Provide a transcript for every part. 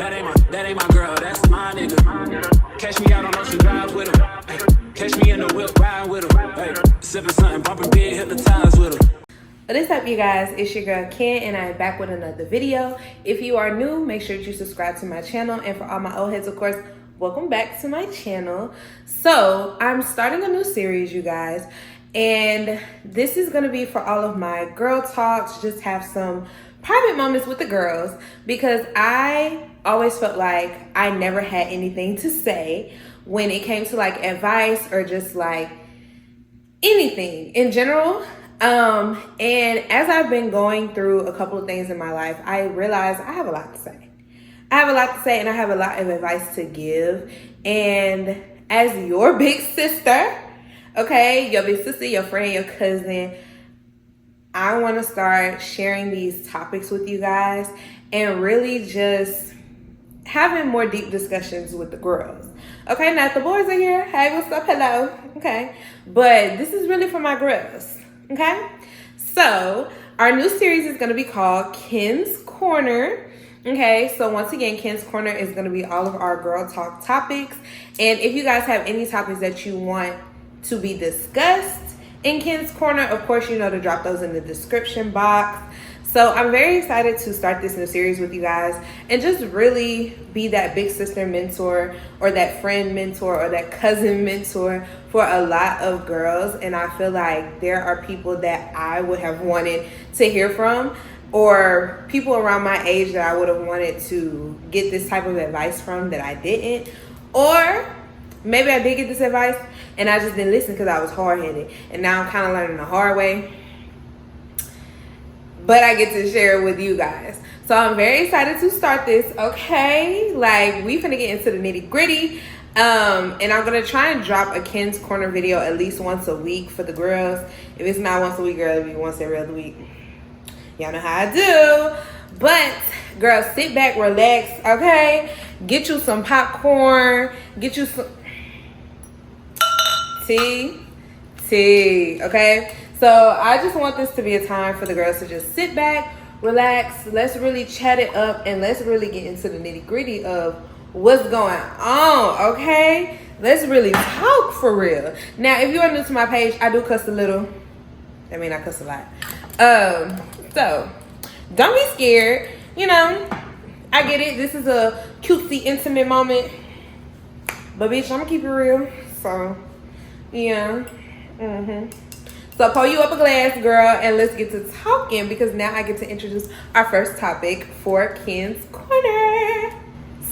That ain't my girl, that's my nigga. Catch me out on Ocean Drive with him. Ay, catch me in the whip, ride with him. Ay, sipping something, bumping big, hypnotized with him. What is up, you guys? It's your girl Ken, and I'm back with another video. If you are new, make sure you subscribe to my channel, and for all my old heads, of course, welcome back to my channel. So I'm starting a new series, you guys, and this is going to be for all of my girl talks, just have some private moments with the girls, because I always felt like I never had anything to say when it came to like advice or just like anything in general. And as I've been going through a couple of things in my life, I realized I have a lot to say. I have a lot to say, and I have a lot of advice to give. And as your big sister, okay, your big sister, your friend, your cousin, I want to start sharing these topics with you guys and really just having more deep discussions with the girls. Okay, now if the boys are here, hey, what's up, hello, okay? But this is really for my girls, okay? So our new series is going to be called Ken's Corner. Okay, so once again, Ken's Corner is going to be all of our girl talk topics. And if you guys have any topics that you want to be discussed in Ken's Corner, of course, you know to drop those in the description box. So I'm very excited to start this new series with you guys and just really be that big sister mentor or that friend mentor or that cousin mentor for a lot of girls. And I feel like there are people that I would have wanted to hear from, or people around my age that I would have wanted to get this type of advice from that I didn't. Or maybe I did get this advice and I just didn't listen because I was hard-headed. And now I'm kind of learning the hard way. But I get to share it with you guys. So I'm very excited to start this, okay? Like, we finna get into the nitty-gritty. And I'm gonna try and drop a Ken's Corner video at least once a week for the girls. If it's not once a week, girl, it'll be once every other week. Y'all know how I do. But girl, sit back, relax, okay? Get you some popcorn, get you some tea, okay? So I just want this to be a time for the girls to just sit back, relax, let's really chat it up, and let's really get into the nitty-gritty of what's going on, okay? Let's really talk for real. Now, if you are new to my page, I do cuss a little. I mean, I cuss a lot. So don't be scared. You know, I get it. This is a cutesy, intimate moment. But bitch, I'm gonna keep it real. So, yeah. So pour you up a glass, girl, and let's get to talking, because now I get to introduce our first topic for Ken's Corner.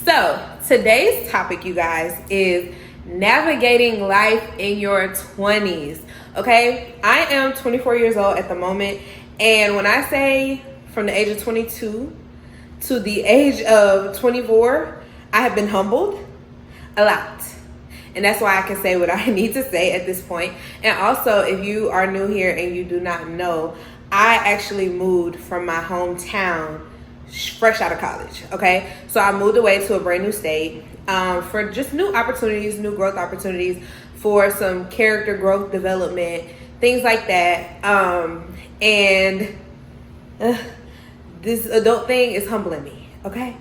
So today's topic, you guys, is navigating life in your 20s. Okay, I am 24 years old at the moment, and when I say from the age of 22 to the age of 24, I have been humbled a lot. And that's why I can say what I need to say at this point. And also, if you are new here and you do not know, I actually moved from my hometown fresh out of college, okay? So I moved away to a brand new state for just new opportunities, new growth opportunities, for some character growth development, things like that. This adult thing is humbling me, okay?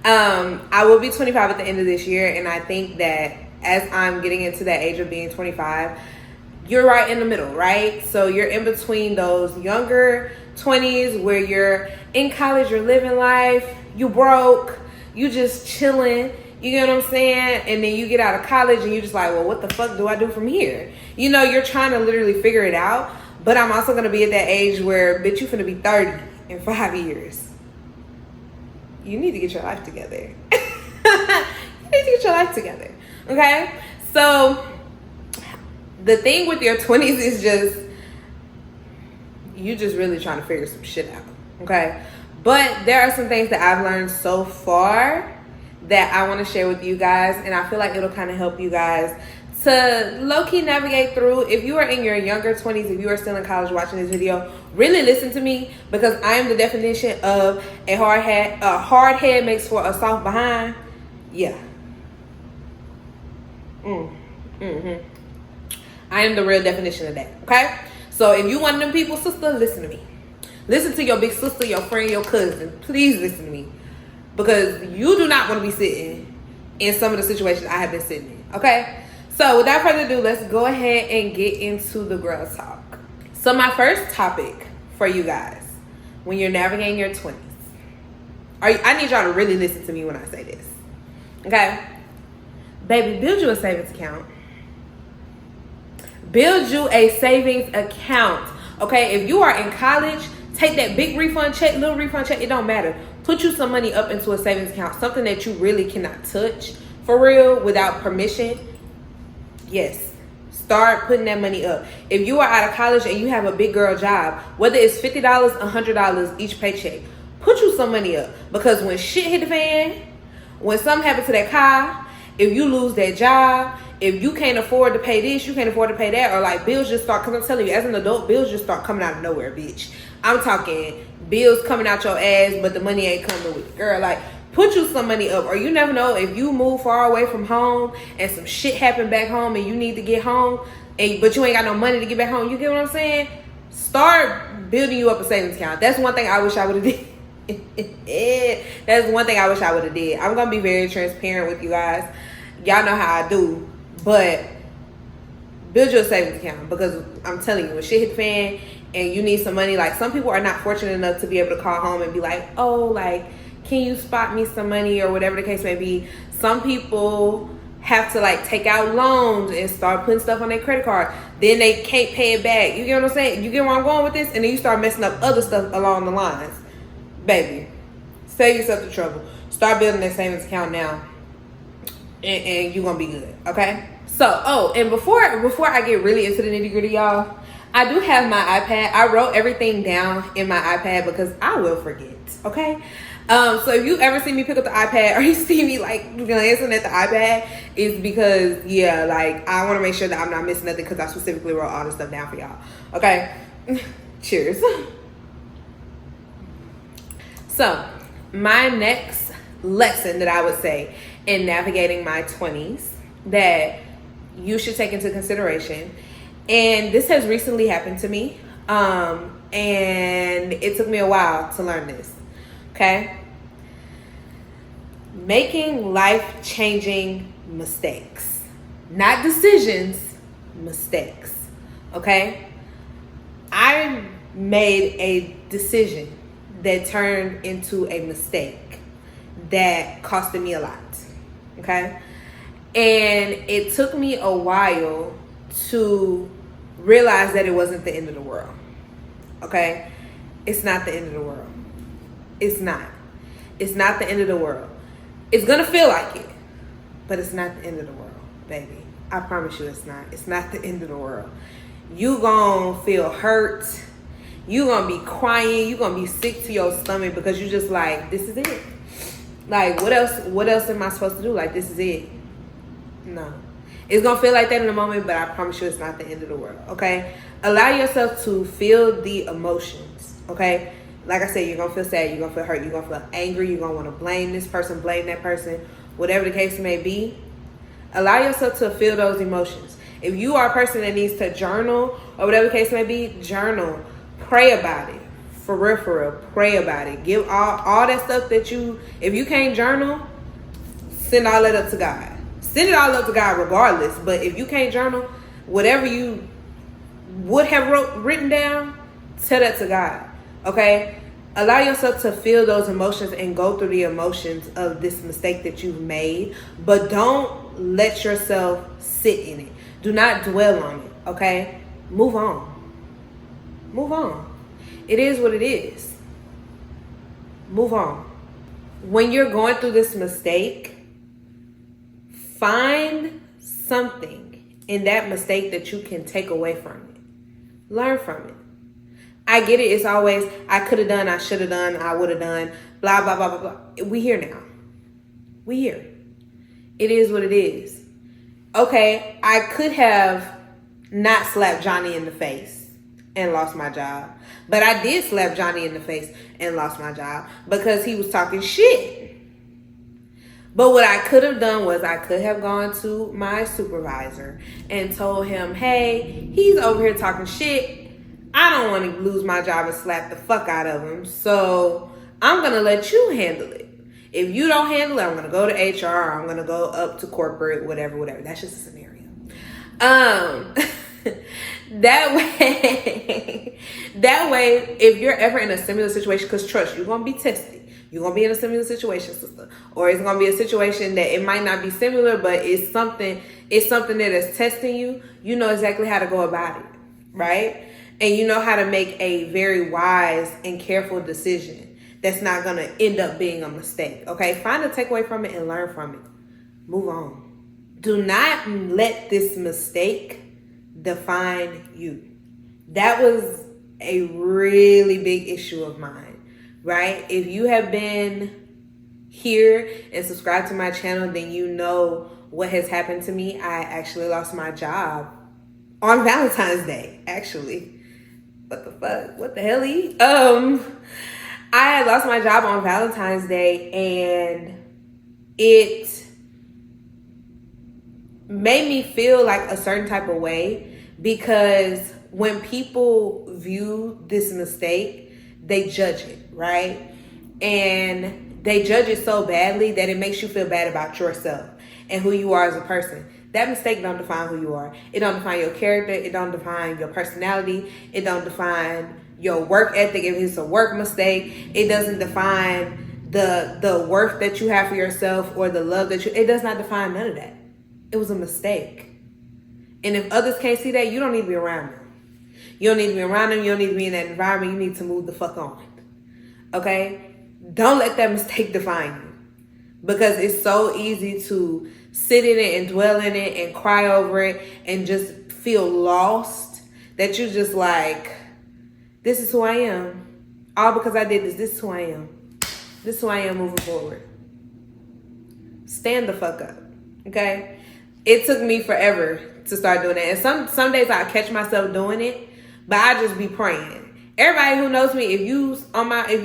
I will be 25 at the end of this year, and I think that as I'm getting into that age of being 25, you're right in the middle, right? So you're in between those younger 20s where you're in college, you're living life, you broke, you just chilling, you get what I'm saying? And then you get out of college and you're just like, well, what the fuck do I do from here? You know, you're trying to literally figure it out. But I'm also going to be at that age where, bitch, you finna be 30 in 5 years. You need to get your life together. You need to get your life together. Okay, so the thing with your 20s is just, you just really trying to figure some shit out, okay? But there are some things that I've learned so far that I want to share with you guys, and I feel like it'll kind of help you guys to low-key navigate through. If you are in your younger 20s, if you are still in college watching this video, really listen to me, because I am the definition of a hard head makes for a soft behind. Yeah. I am the real definition of that, okay? So if you one of them people, sister, listen to me. Listen to your big sister, your friend, your cousin. Please listen to me. because you do not want to be sitting in some of the situations I have been sitting in, okay? So without further ado, let's go ahead and get into the girl talk. So my first topic for you guys, when you're navigating your 20s, I need y'all to really listen to me when I say this, okay? Baby, build you a savings account. Build you a savings account, okay? If you are in college, take that big refund check, little refund check, it don't matter. Put you some money up into a savings account, something that you really cannot touch for real without permission. Yes, start putting that money up. If you are out of college and you have a big girl job, whether it's $50, $100 each paycheck, put you some money up. Because when shit hit the fan, when something happens to that car, if you lose that job, if you can't afford to pay this, you can't afford to pay that, or like bills just start, because I'm telling you, as an adult, bills just start coming out of nowhere, bitch. I'm talking bills coming out your ass, but the money ain't coming with it. Girl, like, put you some money up, or you never know, if you move far away from home and some shit happen back home and you need to get home, but you ain't got no money to get back home, you get what I'm saying? Start building you up a savings account. That's one thing I wish I would have did. That's one thing I wish I would have did. I'm gonna be very transparent with you guys. Y'all know how I do, but build your savings account, because I'm telling you, when shit hit the fan and you need some money, like, some people are not fortunate enough to be able to call home and be like, oh, like, can you spot me some money, or whatever the case may be. Some people have to like take out loans and start putting stuff on their credit card. Then they can't pay it back. You get what I'm saying? You get where I'm going with this? And then you start messing up other stuff along the lines. Baby, save yourself the trouble. Start building that savings account now, and you're gonna be good, okay? So, and before I get really into the nitty gritty, y'all, I do have my iPad. I wrote everything down in my iPad because I will forget, okay? So if you ever see me pick up the iPad, or you see me like glancing at the iPad, it's because, yeah, like, I want to make sure that I'm not missing nothing, because I specifically wrote all this stuff down for y'all, okay? Cheers. So my next lesson that I would say in navigating my 20s that you should take into consideration, and this has recently happened to me, and it took me a while to learn this, okay? Making life-changing mistakes. Not decisions, mistakes, okay? I made a decision that turned into a mistake that costed me a lot, okay? And it took me a while to realize that it wasn't the end of the world, okay? It's not the end of the world. It's not. It's not the end of the world. It's gonna feel like it, but it's not the end of the world, baby. I promise you it's not. It's not the end of the world. You gonna feel hurt. You gonna be crying. You gonna be sick to your stomach, because you just like, this is it. Like, what else am I supposed to do? Like, this is it. No. It's gonna feel like that in a moment, but I promise you it's not the end of the world, okay? Allow yourself to feel the emotions, okay? Like I said, you're gonna feel sad, you're gonna feel hurt, you're gonna feel angry, you're gonna wanna blame this person, blame that person, whatever the case may be. Allow yourself to feel those emotions. If you are a person that needs to journal, or whatever the case may be, journal. Pray about it. For real, pray about it. Give all that stuff that if you can't journal, send all that up to God. Send it all up to God regardless. But if you can't journal, whatever you would have written down, tell that to God, okay? Allow yourself to feel those emotions and go through the emotions of this mistake that you've made, but don't let yourself sit in it. Do not dwell on it, okay? Move on. Move on. It is what it is. Move on. When you're going through this mistake, find something in that mistake that you can take away from it. Learn from it. I get it. It's always, I could have done, I should have done, I would have done, blah, blah, blah, blah, blah. We here now. We here. It is what it is. Okay, I could have not slapped Johnny in the face and lost my job. But I did slap Johnny in the face and lost my job because he was talking shit. But what I could have done was I could have gone to my supervisor and told him, hey, he's over here talking shit. I don't want to lose my job and slap the fuck out of him. So I'm going to let you handle it. If you don't handle it, I'm going to go to HR. I'm going to go up to corporate, whatever. That's just a scenario. That way, if you're ever in a similar situation, because trust, you're going to be tested. You're going to be in a similar situation, sister. Or it's going to be a situation that it might not be similar, but it's something that is testing you. You know exactly how to go about it, right? And you know how to make a very wise and careful decision that's not going to end up being a mistake, okay? Find a takeaway from it and learn from it. Move on. Do not let this mistake define you. That was a really big issue of mine, right? If you have been here and subscribed to my channel, then you know what has happened to me. I actually lost my job on Valentine's Day, actually. What the fuck? What the hell? I had lost my job on Valentine's Day, and it made me feel like a certain type of way, because when people view this mistake, they judge it, right? And they judge it so badly that it makes you feel bad about yourself and who you are as a person. That mistake don't define who you are. It don't define your character. It don't define your personality. It don't define your work ethic if it's a work mistake. It doesn't define the worth that you have for yourself or the love that it does not define none of that. It was a mistake. And if others can't see that, you don't need to be around them. You don't need to be around them. You don't need to be in that environment. You need to move the fuck on. Okay? Don't let that mistake define you. Because it's so easy to sit in it and dwell in it and cry over it and just feel lost that you just like, this is who I am. All because I did this. This is who I am. This is who I am moving forward. Stand the fuck up. Okay? It took me forever to start doing that. And some days I catch myself doing it, but I just be praying. Everybody who knows me, if you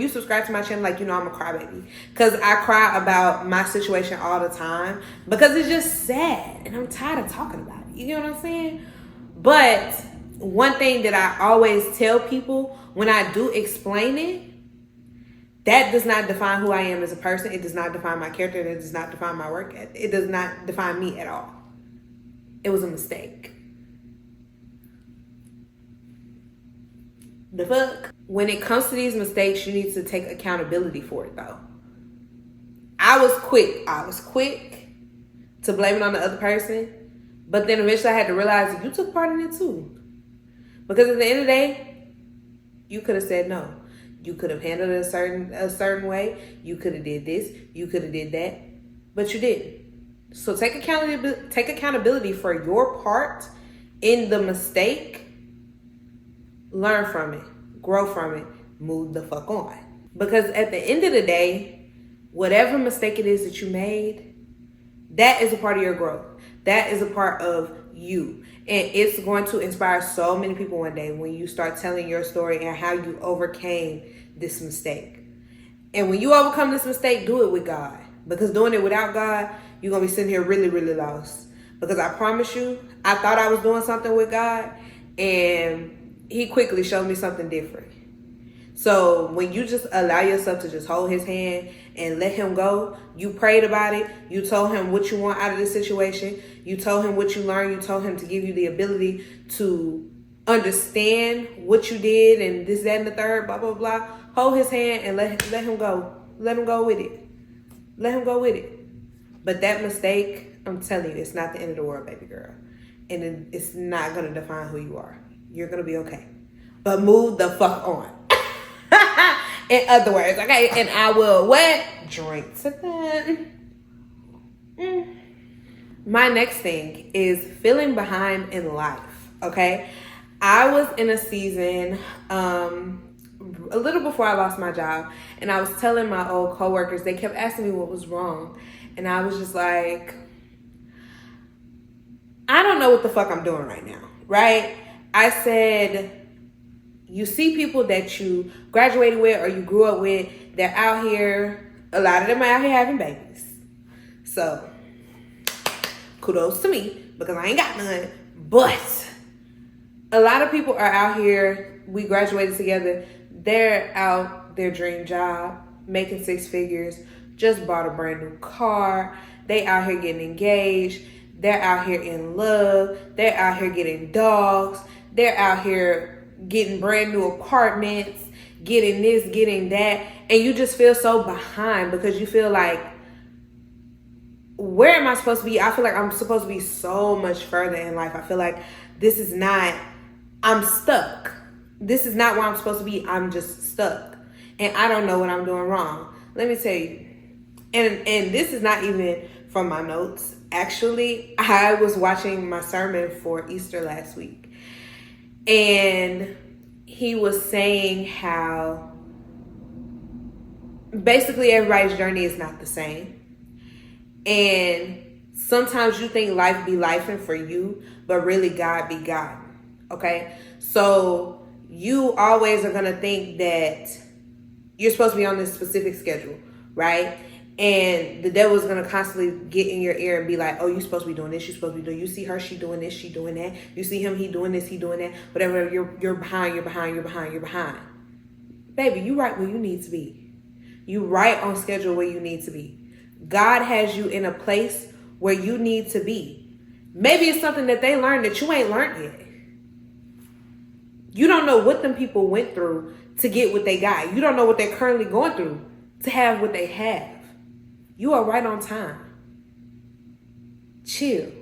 subscribe to my channel, like, you know I'm a crybaby. Because I cry about my situation all the time. Because it's just sad. And I'm tired of talking about it. You know what I'm saying? But one thing that I always tell people when I do explain it, that does not define who I am as a person. It does not define my character. It does not define my work. It does not define me at all. It was a mistake. The fuck? When it comes to these mistakes, you need to take accountability for it, though. I was quick to blame it on the other person, but then eventually I had to realize that you took part in it too. Because at the end of the day, you could have said no. You could have handled it a certain way. You could have did this. You could have did that, but you didn't. So take accountability for your part in the mistake. Learn from it, grow from it, move the fuck on. Because at the end of the day, whatever mistake it is that you made, that is a part of your growth. That is a part of you. And it's going to inspire so many people one day when you start telling your story and how you overcame this mistake. And when you overcome this mistake, do it with God. Because doing it without God, you're going to be sitting here really, really lost. Because I promise you, I thought I was doing something with God, and He quickly showed me something different. So when you just allow yourself to just hold His hand and let Him go, you prayed about it. You told Him what you want out of this situation. You told Him what you learned. You told Him to give you the ability to understand what you did and this, that, and the third, blah, blah, blah. Hold His hand and let Him go. Let Him go with it. Let Him go with it. But that mistake, I'm telling you, it's not the end of the world, baby girl. And it's not going to define who you are. You're going to be okay. But move the fuck on. In other words, okay? And I will what? Drink to that. My next thing is feeling behind in life, okay? I was in a season a little before I lost my job, and I was telling my old coworkers, they kept asking me what was wrong. And I was just like, I don't know what the fuck I'm doing right now, right? I said, you see people that you graduated with or you grew up with, they're out here, a lot of them are out here having babies. So, kudos to me, because I ain't got none. But a lot of people are out here, we graduated together, they're out their dream job, making 6 figures, just bought a brand new car. They out here getting engaged. They're out here in love. They're out here getting dogs. They're out here getting brand new apartments, getting this, getting that. And you just feel so behind because you feel like, where am I supposed to be? I feel like I'm supposed to be so much further in life. I feel like this is not, I'm stuck. This is not where I'm supposed to be. I'm just stuck. And I don't know what I'm doing wrong. Let me tell you. And this is not even from my notes. Actually, I was watching my sermon for Easter last week. And he was saying how basically everybody's journey is not the same. And sometimes you think life be lifing for you, but really God be God. Okay? So you always are going to think that you're supposed to be on this specific schedule, right? And the devil's going to constantly get in your ear and be like, oh, you're supposed to be doing this, you're supposed to be doing, you see her, she doing this, she doing that. You see him, he doing this, he doing that. Whatever, you're behind. Baby, you right where you need to be. You right on schedule where you need to be. God has you in a place where you need to be. Maybe it's something that they learned that you ain't learned yet. You don't know what them people went through to get what they got. You don't know what they're currently going through to have what they have. You are right on time. Chill.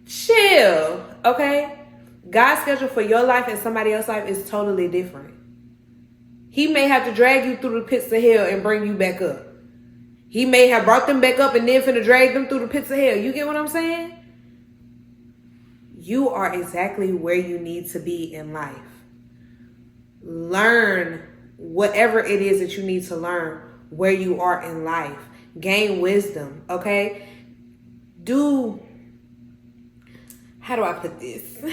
Chill, okay? God's schedule for your life and somebody else's life is totally different. He may have to drag you through the pits of hell and bring you back up. He may have brought them back up and then finna drag them through the pits of hell. You get what I'm saying? You are exactly where you need to be in life. Learn whatever it is that you need to learn where you are in life. Gain wisdom, okay? How do I put this?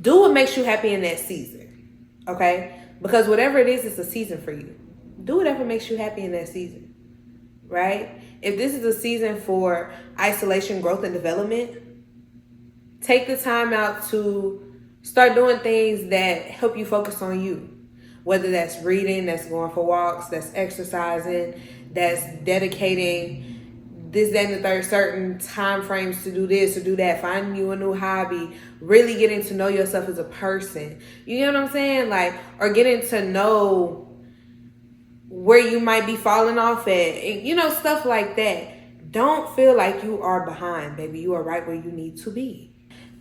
Do what makes you happy in that season, okay? Because whatever it is, it's a season for you. Do whatever makes you happy in that season, right? If this is a season for isolation, growth, and development, take the time out to start doing things that help you focus on you. Whether that's reading, that's going for walks, that's exercising, that's dedicating this, that, and the third certain time frames to do this or do that, finding you a new hobby, really getting to know yourself as a person. You know what I'm saying? Like, or getting to know where you might be falling off at, you know, stuff like that. Don't feel like you are behind, baby. You are right where you need to be.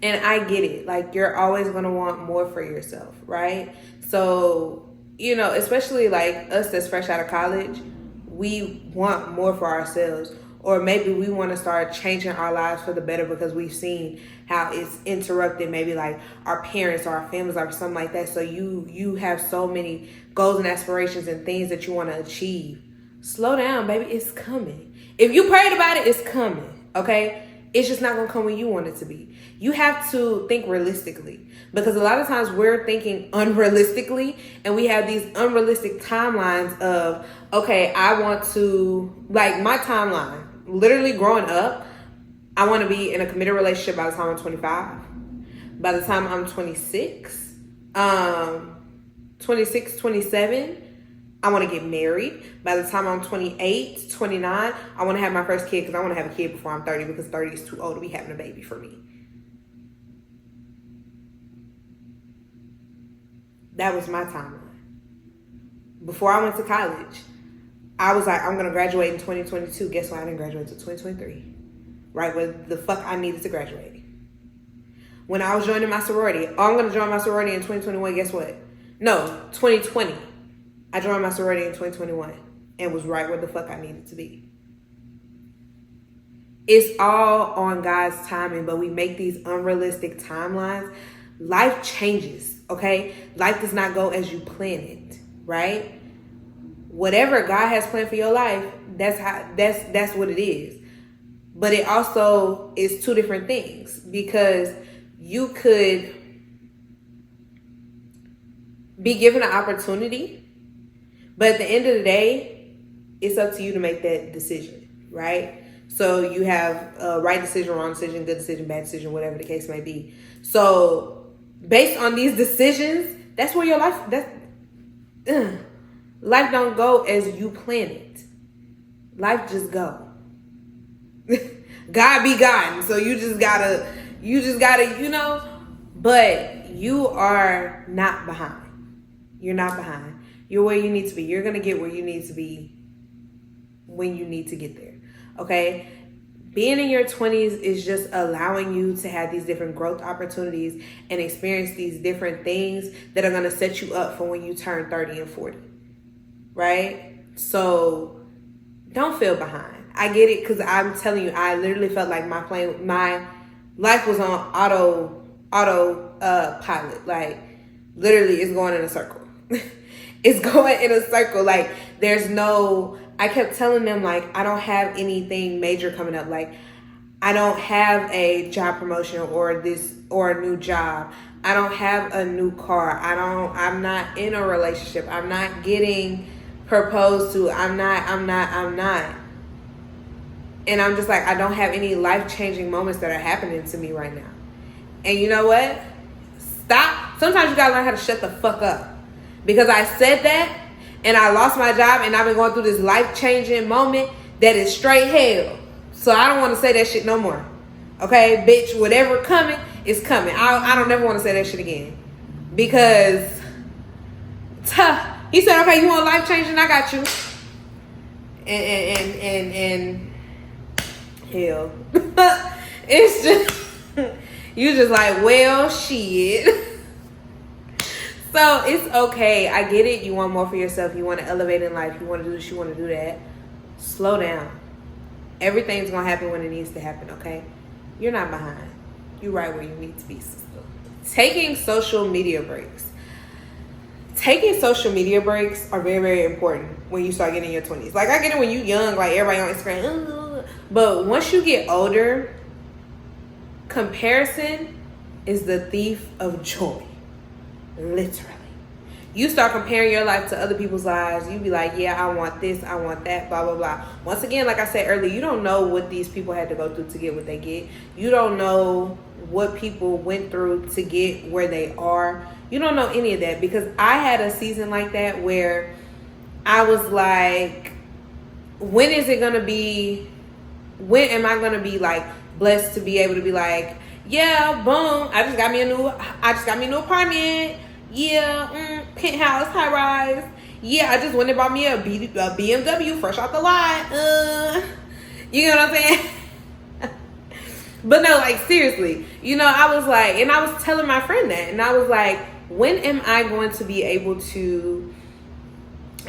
And I get it. Like, you're always going to want more for yourself, right? So, you know, especially like us that's fresh out of college, we want more for ourselves. Or maybe we want to start changing our lives for the better because we've seen how it's interrupted maybe like our parents or our families or something like that. So you have so many goals and aspirations and things that you want to achieve. Slow down, baby. It's coming. If you prayed about it, it's coming, okay? It's just not going to come when you want it to be. You have to think realistically because a lot of times we're thinking unrealistically and we have these unrealistic timelines of, okay, I want to, like my timeline, literally growing up, I want to be in a committed relationship by the time I'm 25. By the time I'm 26, 27, I want to get married. By the time I'm 28, 29, I want to have my first kid because I want to have a kid before I'm 30 because 30 is too old to be having a baby for me. That was my timeline. Before I went to college, I was like, I'm going to graduate in 2022. Guess what? I didn't graduate until 2023. Right where the fuck I needed to graduate. When I was joining my sorority, I'm going to join my sorority in 2021. Guess what? No, 2020. I joined my sorority in 2021 and was right where the fuck I needed to be. It's all on God's timing, but we make these unrealistic timelines. Life changes, okay? Life does not go as you plan it, right? Whatever God has planned for your life, that's what it is. But it also is two different things because you could be given an opportunity, but at the end of the day, it's up to you to make that decision, right? So you have a right decision, wrong decision, good decision, bad decision, whatever the case may be. So based on these decisions, that's where your life, life don't go as you plan it. Life just go. God be God. So you just gotta, but you are not behind. You're not behind. You're where you need to be. You're gonna get where you need to be when you need to get there. Okay? Being in your 20s is just allowing you to have these different growth opportunities and experience these different things that are going to set you up for when you turn 30 and 40. Right? So don't feel behind. I get it, because I'm telling you, I literally felt like my life was on auto pilot. Like, literally, it's going in a circle. It's going in a circle. Like, I kept telling them, like, I don't have anything major coming up. Like, I don't have a job promotion or a new job. I don't have a new car. I'm not in a relationship. I'm not getting proposed to. I'm not. And I'm just like, I don't have any life-changing moments that are happening to me right now. And you know what? Stop. Sometimes you gotta learn how to shut the fuck up. Because I said that, and I lost my job, and I've been going through this life-changing moment that is straight hell. So I don't want to say that shit no more. Okay, bitch, whatever coming is coming. I don't never want to say that shit again. Because, he said, okay, you want life-changing? I got you. And hell. It's just, you just like, well, shit. So it's okay. I get it. You want more for yourself. You want to elevate in life. You want to do this. You want to do that. Slow down. Everything's going to happen when it needs to happen, okay? You're not behind. You're right where you need to be, sister. Taking social media breaks. Taking social media breaks are very, very important when you start getting in your 20s. Like, I get it when you're young, like everybody on Instagram. But once you get older, comparison is the thief of joy. Literally. You start comparing your life to other people's lives. You be like, yeah, I want this, I want that, blah, blah, blah. Once again, like I said earlier, you don't know what these people had to go through to get what they get. You don't know what people went through to get where they are. You don't know any of that, because I had a season like that where I was like, when am I going to be like blessed to be able to be like, yeah, boom, I just got me a new apartment. Yeah, penthouse, high rise. Yeah, I just went and bought me a BMW fresh off the lot. You know what I'm saying? But no, like, seriously, I was like, and I was telling my friend that, and I was like, when am I going to be able to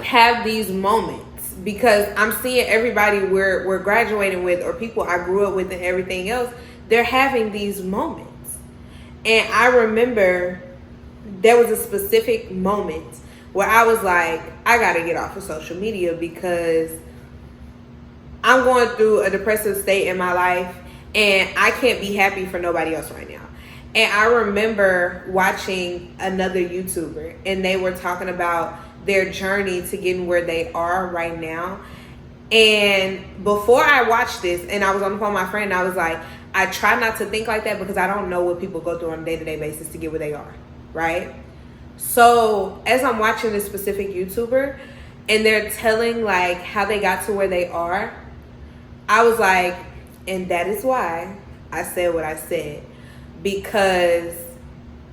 have these moments? Because I'm seeing everybody we're graduating with, or people I grew up with and everything else, they're having these moments. And I remember there was a specific moment where I was like, I got to get off of social media, because I'm going through a depressive state in my life, and I can't be happy for nobody else right now. And I remember watching another YouTuber, and they were talking about their journey to getting where they are right now. And before I watched this, and I was on the phone with my friend, I was like, I try not to think like that, because I don't know what people go through on a day-to-day basis to get where they are, right? So as I'm watching this specific YouTuber, and they're telling like how they got to where they are, I was like, and that is why I said what I said. Because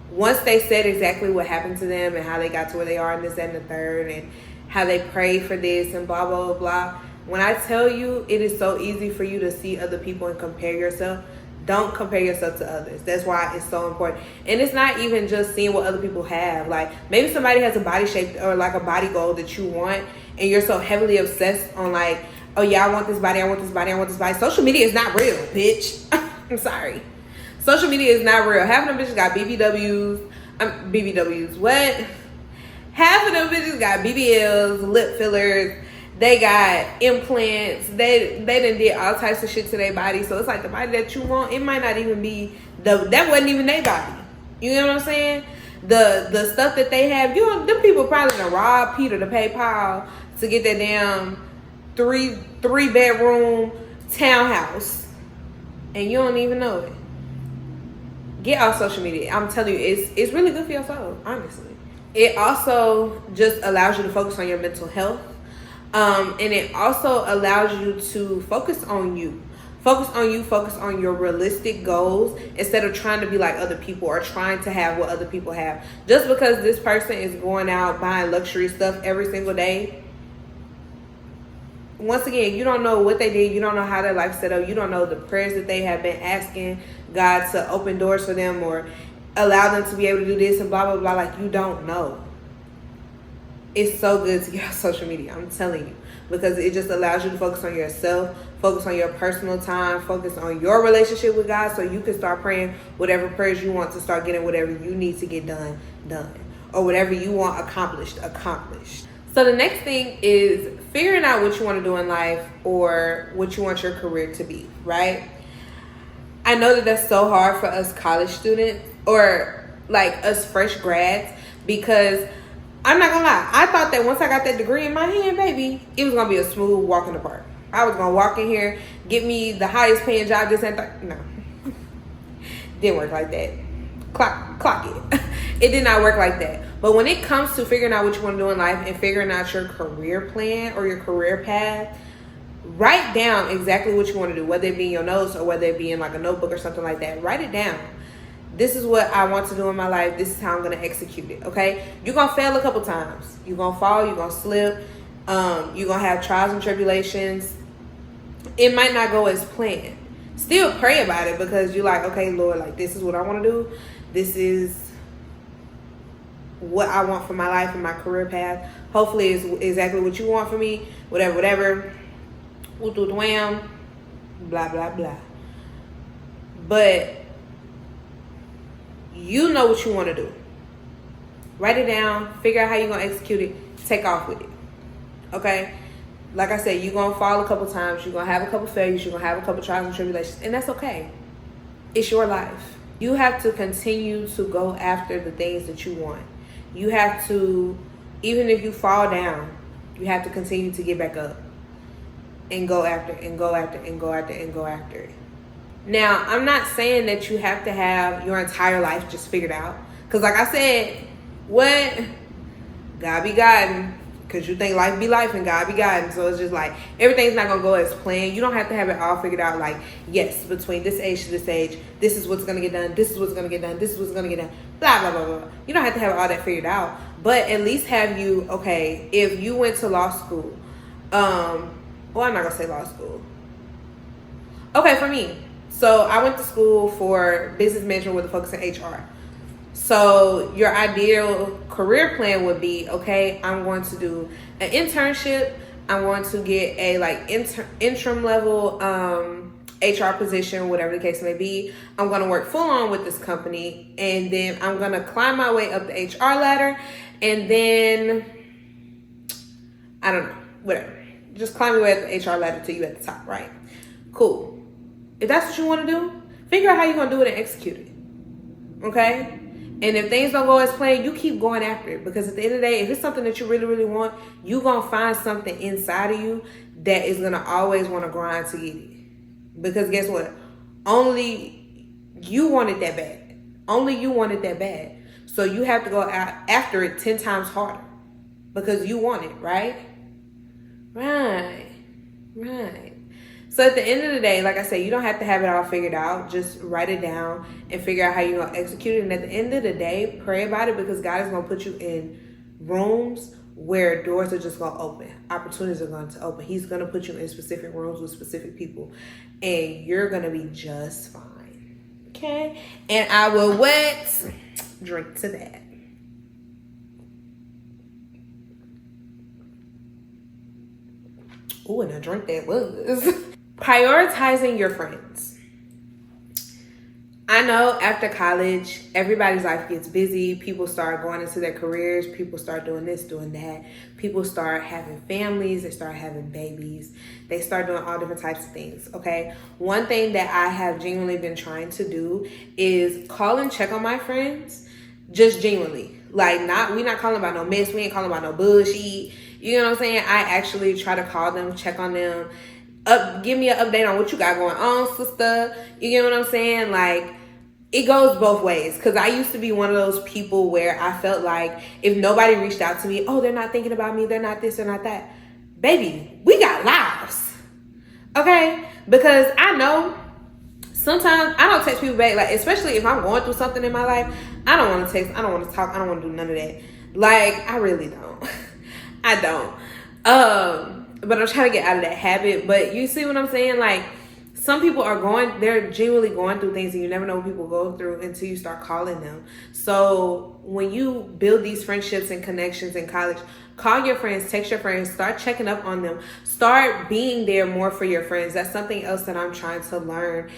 once they said exactly what happened to them and how they got to where they are, and this, that, and the third, and how they prayed for this and blah, blah, blah, blah. When I tell you, it is so easy for you to see other people and compare yourself. Don't compare yourself to others. That's why it's so important. And it's not even just seeing what other people have. Like, maybe somebody has a body shape or like a body goal that you want, and you're so heavily obsessed on like, oh yeah, I want this body, I want this body, I want this body. Social media is not real, bitch. I'm sorry. Social media is not real. Half of them bitches got BBWs. What? Half of them bitches got BBLs, lip fillers. They got implants. They done did all types of shit to their body. So it's like the body that you want, it might not even be that wasn't even their body. You know what I'm saying? The stuff that they have, them people probably gonna rob Peter to pay Paul to get that damn three bedroom townhouse, and you don't even know it. Get off social media. I'm telling you, it's really good for your soul, honestly. It also just allows you to focus on your mental health. And it also allows you to focus on you. Focus on you, focus on your realistic goals instead of trying to be like other people or trying to have what other people have. Just because this person is going out buying luxury stuff every single day, once again, you don't know what they did. You don't know how their life set up. You don't know the prayers that they have been asking God to open doors for them or allow them to be able to do this and blah, blah, blah. Like, you don't know. It's so good to get on social media, I'm telling you, because it just allows you to focus on yourself, focus on your personal time, focus on your relationship with God, so you can start praying whatever prayers you want to start getting whatever you need to get done, or whatever you want accomplished. So the next thing is figuring out what you want to do in life or what you want your career to be, right? I know that that's so hard for us college students or like us fresh grads, because I'm not gonna lie, I thought that once I got that degree in my hand, baby, it was gonna be a smooth walk in the park. I was gonna walk in here, get me the highest paying job, this and that. No. Didn't work like that. Clock it. It did not work like that. But when it comes to figuring out what you want to do in life and figuring out your career plan or your career path, write down exactly what you want to do, whether it be in your notes or whether it be in like a notebook or something like that. Write it down. This is what I want to do in my life. This is how I'm going to execute it, okay? You're going to fail a couple times. You're going to fall. You're going to slip. You're going to have trials and tribulations. It might not go as planned. Still pray about it, because you're like, okay, Lord, like, this is what I want to do. This is what I want for my life and my career path. Hopefully it's exactly what you want for me. Whatever. Wham, blah, blah, blah. But you know what you want to do. Write it down. Figure out how you're going to execute it. Take off with it. Okay? Like I said, you're going to fall a couple times. You're going to have a couple failures. You're going to have a couple trials and tribulations. And that's okay. It's your life. You have to continue to go after the things that you want. You have to, even if you fall down, you have to continue to get back up and go after it and go after it and go after it and go after it. Now, I'm not saying that you have to have your entire life just figured out. Because like I said, what? God be guiding. Because you think life be life and God be guiding. So it's just like, everything's not going to go as planned. You don't have to have it all figured out. Like, yes, between this age to this age, this is what's going to get done. This is what's going to get done. This is what's going to get done. Blah, blah, blah, blah. You don't have to have all that figured out. But at least have you, okay, if you went to law school. Well, I'm not going to say law school. Okay, for me. So I went to school for business management with a focus in HR. So your ideal career plan would be, okay, I'm going to do an internship. I'm going to get a like interim level HR position, whatever the case may be. I'm going to work full on with this company, and then I'm going to climb my way up the HR ladder, and then I don't know, whatever. Just climb your way up the HR ladder till you at the top, right? Cool. If that's what you want to do, figure out how you're going to do it and execute it. Okay? And if things don't go as planned, you keep going after it. Because at the end of the day, if it's something that you really, really want, you're going to find something inside of you that is going to always want to grind to get it. Because guess what? Only you want it that bad. Only you want it that bad. So you have to go out after it 10 times harder. Because you want it, right? Right. So at the end of the day, like I said, you don't have to have it all figured out. Just write it down and figure out how you're going to execute it. And at the end of the day, pray about it, because God is going to put you in rooms where doors are just going to open. Opportunities are going to open. He's going to put you in specific rooms with specific people. And you're going to be just fine. Okay? And I will drink to that. Ooh, and I drink that was. Prioritizing your friends. I know after college, everybody's life gets busy. People start going into their careers. People start doing this, doing that. People start having families. They start having babies. They start doing all different types of things, okay? One thing that I have genuinely been trying to do is call and check on my friends, just genuinely. Like, we not calling about no mess. We ain't calling about no bullshit. You know what I'm saying? I actually try to call them, check on them, give me an update on what you got going on, sister. You get what I'm saying? Like, it goes both ways. Because I used to be one of those people where I felt like if nobody reached out to me, oh, they're not thinking about me, they're not this, they're not that. Baby, we got lives. Okay? Because I know sometimes I don't text people back, like, especially if I'm going through something in my life. I don't want to text, I don't want to talk, I don't want to do none of that. Like, I really don't. I don't. But I'm trying to get out of that habit. But you see what I'm saying? Like, some people they're genuinely going through things, and you never know what people go through until you start calling them. So when you build these friendships and connections in college, call your friends, text your friends, start checking up on them, start being there more for your friends. That's something else that I'm trying to learn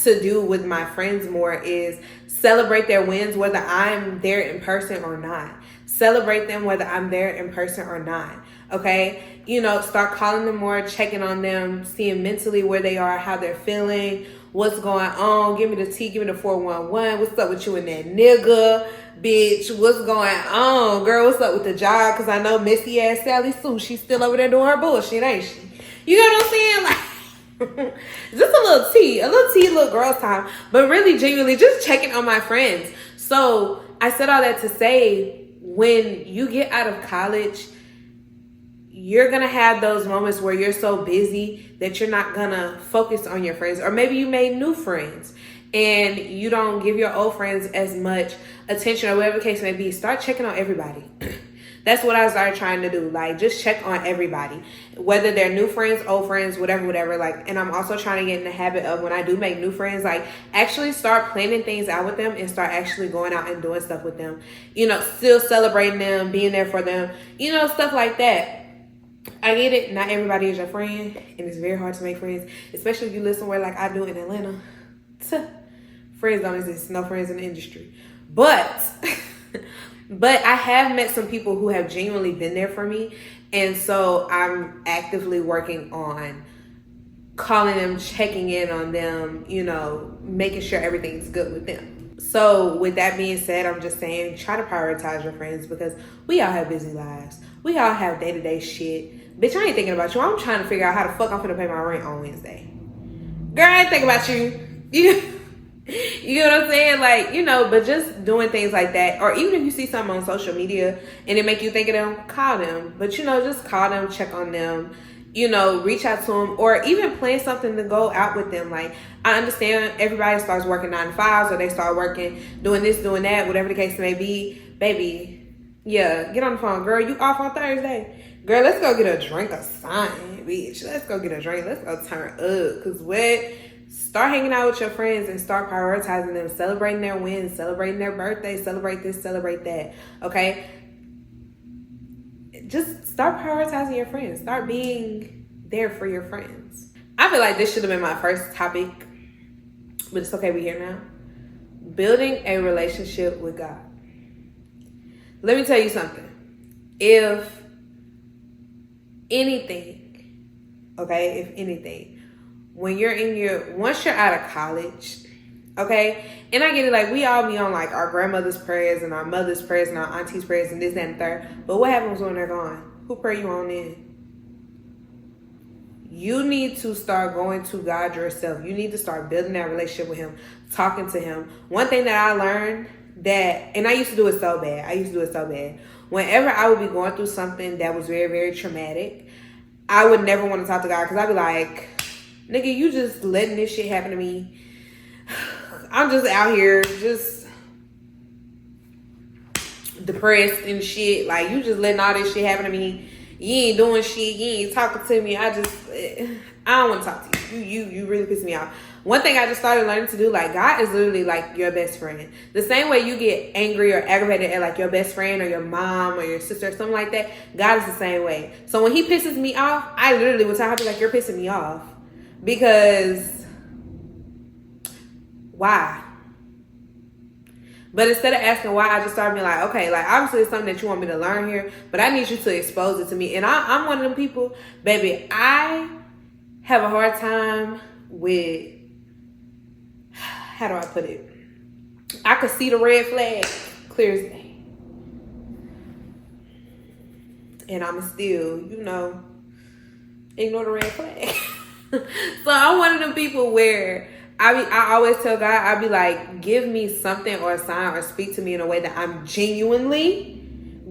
to do with my friends more, is celebrate their wins, whether I'm there in person or not. Celebrate them whether I'm there in person or not. Okay? You know, start calling them more, checking on them, seeing mentally where they are, how they're feeling, what's going on. Give me the T, give me the 411. What's up with you and that nigga, bitch? What's going on, girl? What's up with the job? Because I know messy ass Sally Sue, she's still over there doing her bullshit, ain't she? You know what I'm saying? Like, just a little tea, a little girl's time. But really, genuinely, just checking on my friends. So I said all that to say, when you get out of college, you're going to have those moments where you're so busy that you're not going to focus on your friends. Or maybe you made new friends and you don't give your old friends as much attention, or whatever the case may be. Start checking on everybody. That's what I started trying to do. Like, just check on everybody, whether they're new friends, old friends, whatever. Like, and I'm also trying to get in the habit of, when I do make new friends, like, actually start planning things out with them and start actually going out and doing stuff with them. You know, still celebrating them, being there for them, you know, stuff like that. I get it. Not everybody is your friend, and it's very hard to make friends, especially if you live somewhere like I do in Atlanta. Friends don't exist. No friends in the industry. But I have met some people who have genuinely been there for me, and so I'm actively working on calling them, checking in on them, you know, making sure everything's good with them. So with that being said, I'm just saying, try to prioritize your friends, because we all have busy lives. We all have day-to-day shit. Bitch, I ain't thinking about you. I'm trying to figure out how the fuck I'm finna pay my rent on Wednesday. Girl, I ain't thinking about you. You know what I'm saying? Like, you know, but just doing things like that. Or even if you see something on social media and it make you think of them, call them. But, you know, just call them, check on them, you know, reach out to them, or even plan something to go out with them. Like, I understand everybody starts working 9 to 5s, or they start working, doing this, doing that, whatever the case may be. Baby, yeah, get on the phone. Girl, you off on Thursday? Girl, let's go get a drink or something, bitch. Let's go get a drink. Let's go turn up. Because what? Start hanging out with your friends and start prioritizing them, celebrating their wins, celebrating their birthdays, celebrate this, celebrate that. Okay? Just start prioritizing your friends. Start being there for your friends. I feel like this should have been my first topic, but it's okay, we're here now. Building a relationship with God. Let me tell you something. If anything, when once you're out of college, okay, and I get it, like, we all be on, like, our grandmother's prayers and our mother's prayers and our auntie's prayers and this, that, and the third, but what happens when they're gone? Who pray you on then? You need to start going to God yourself. You need to start building that relationship with him, talking to him. One thing that I learned and I used to do it so bad. Whenever I would be going through something that was very, very traumatic, I would never want to talk to God, because I'd be like, nigga, you just letting this shit happen to me. I'm just out here just depressed and shit. Like, you just letting all this shit happen to me. You ain't doing shit. You ain't talking to me. I don't want to talk to you. You really piss me off. One thing I just started learning to do, like, God is literally like your best friend. The same way you get angry or aggravated at, like, your best friend or your mom or your sister or something like that, God is the same way. So when he pisses me off, I literally would tell him, like, you're pissing me off. Because why? But instead of asking why, I just started being like, okay, like, obviously it's something that you want me to learn here, but I need you to expose it to me. And I'm one of them people, baby, I have a hard time with, how do I put it? I could see the red flag clear as day. And I'm still, you know, ignore the red flag. So I'm one of them people where I always tell God, I be like, give me something or a sign or speak to me in a way that I'm genuinely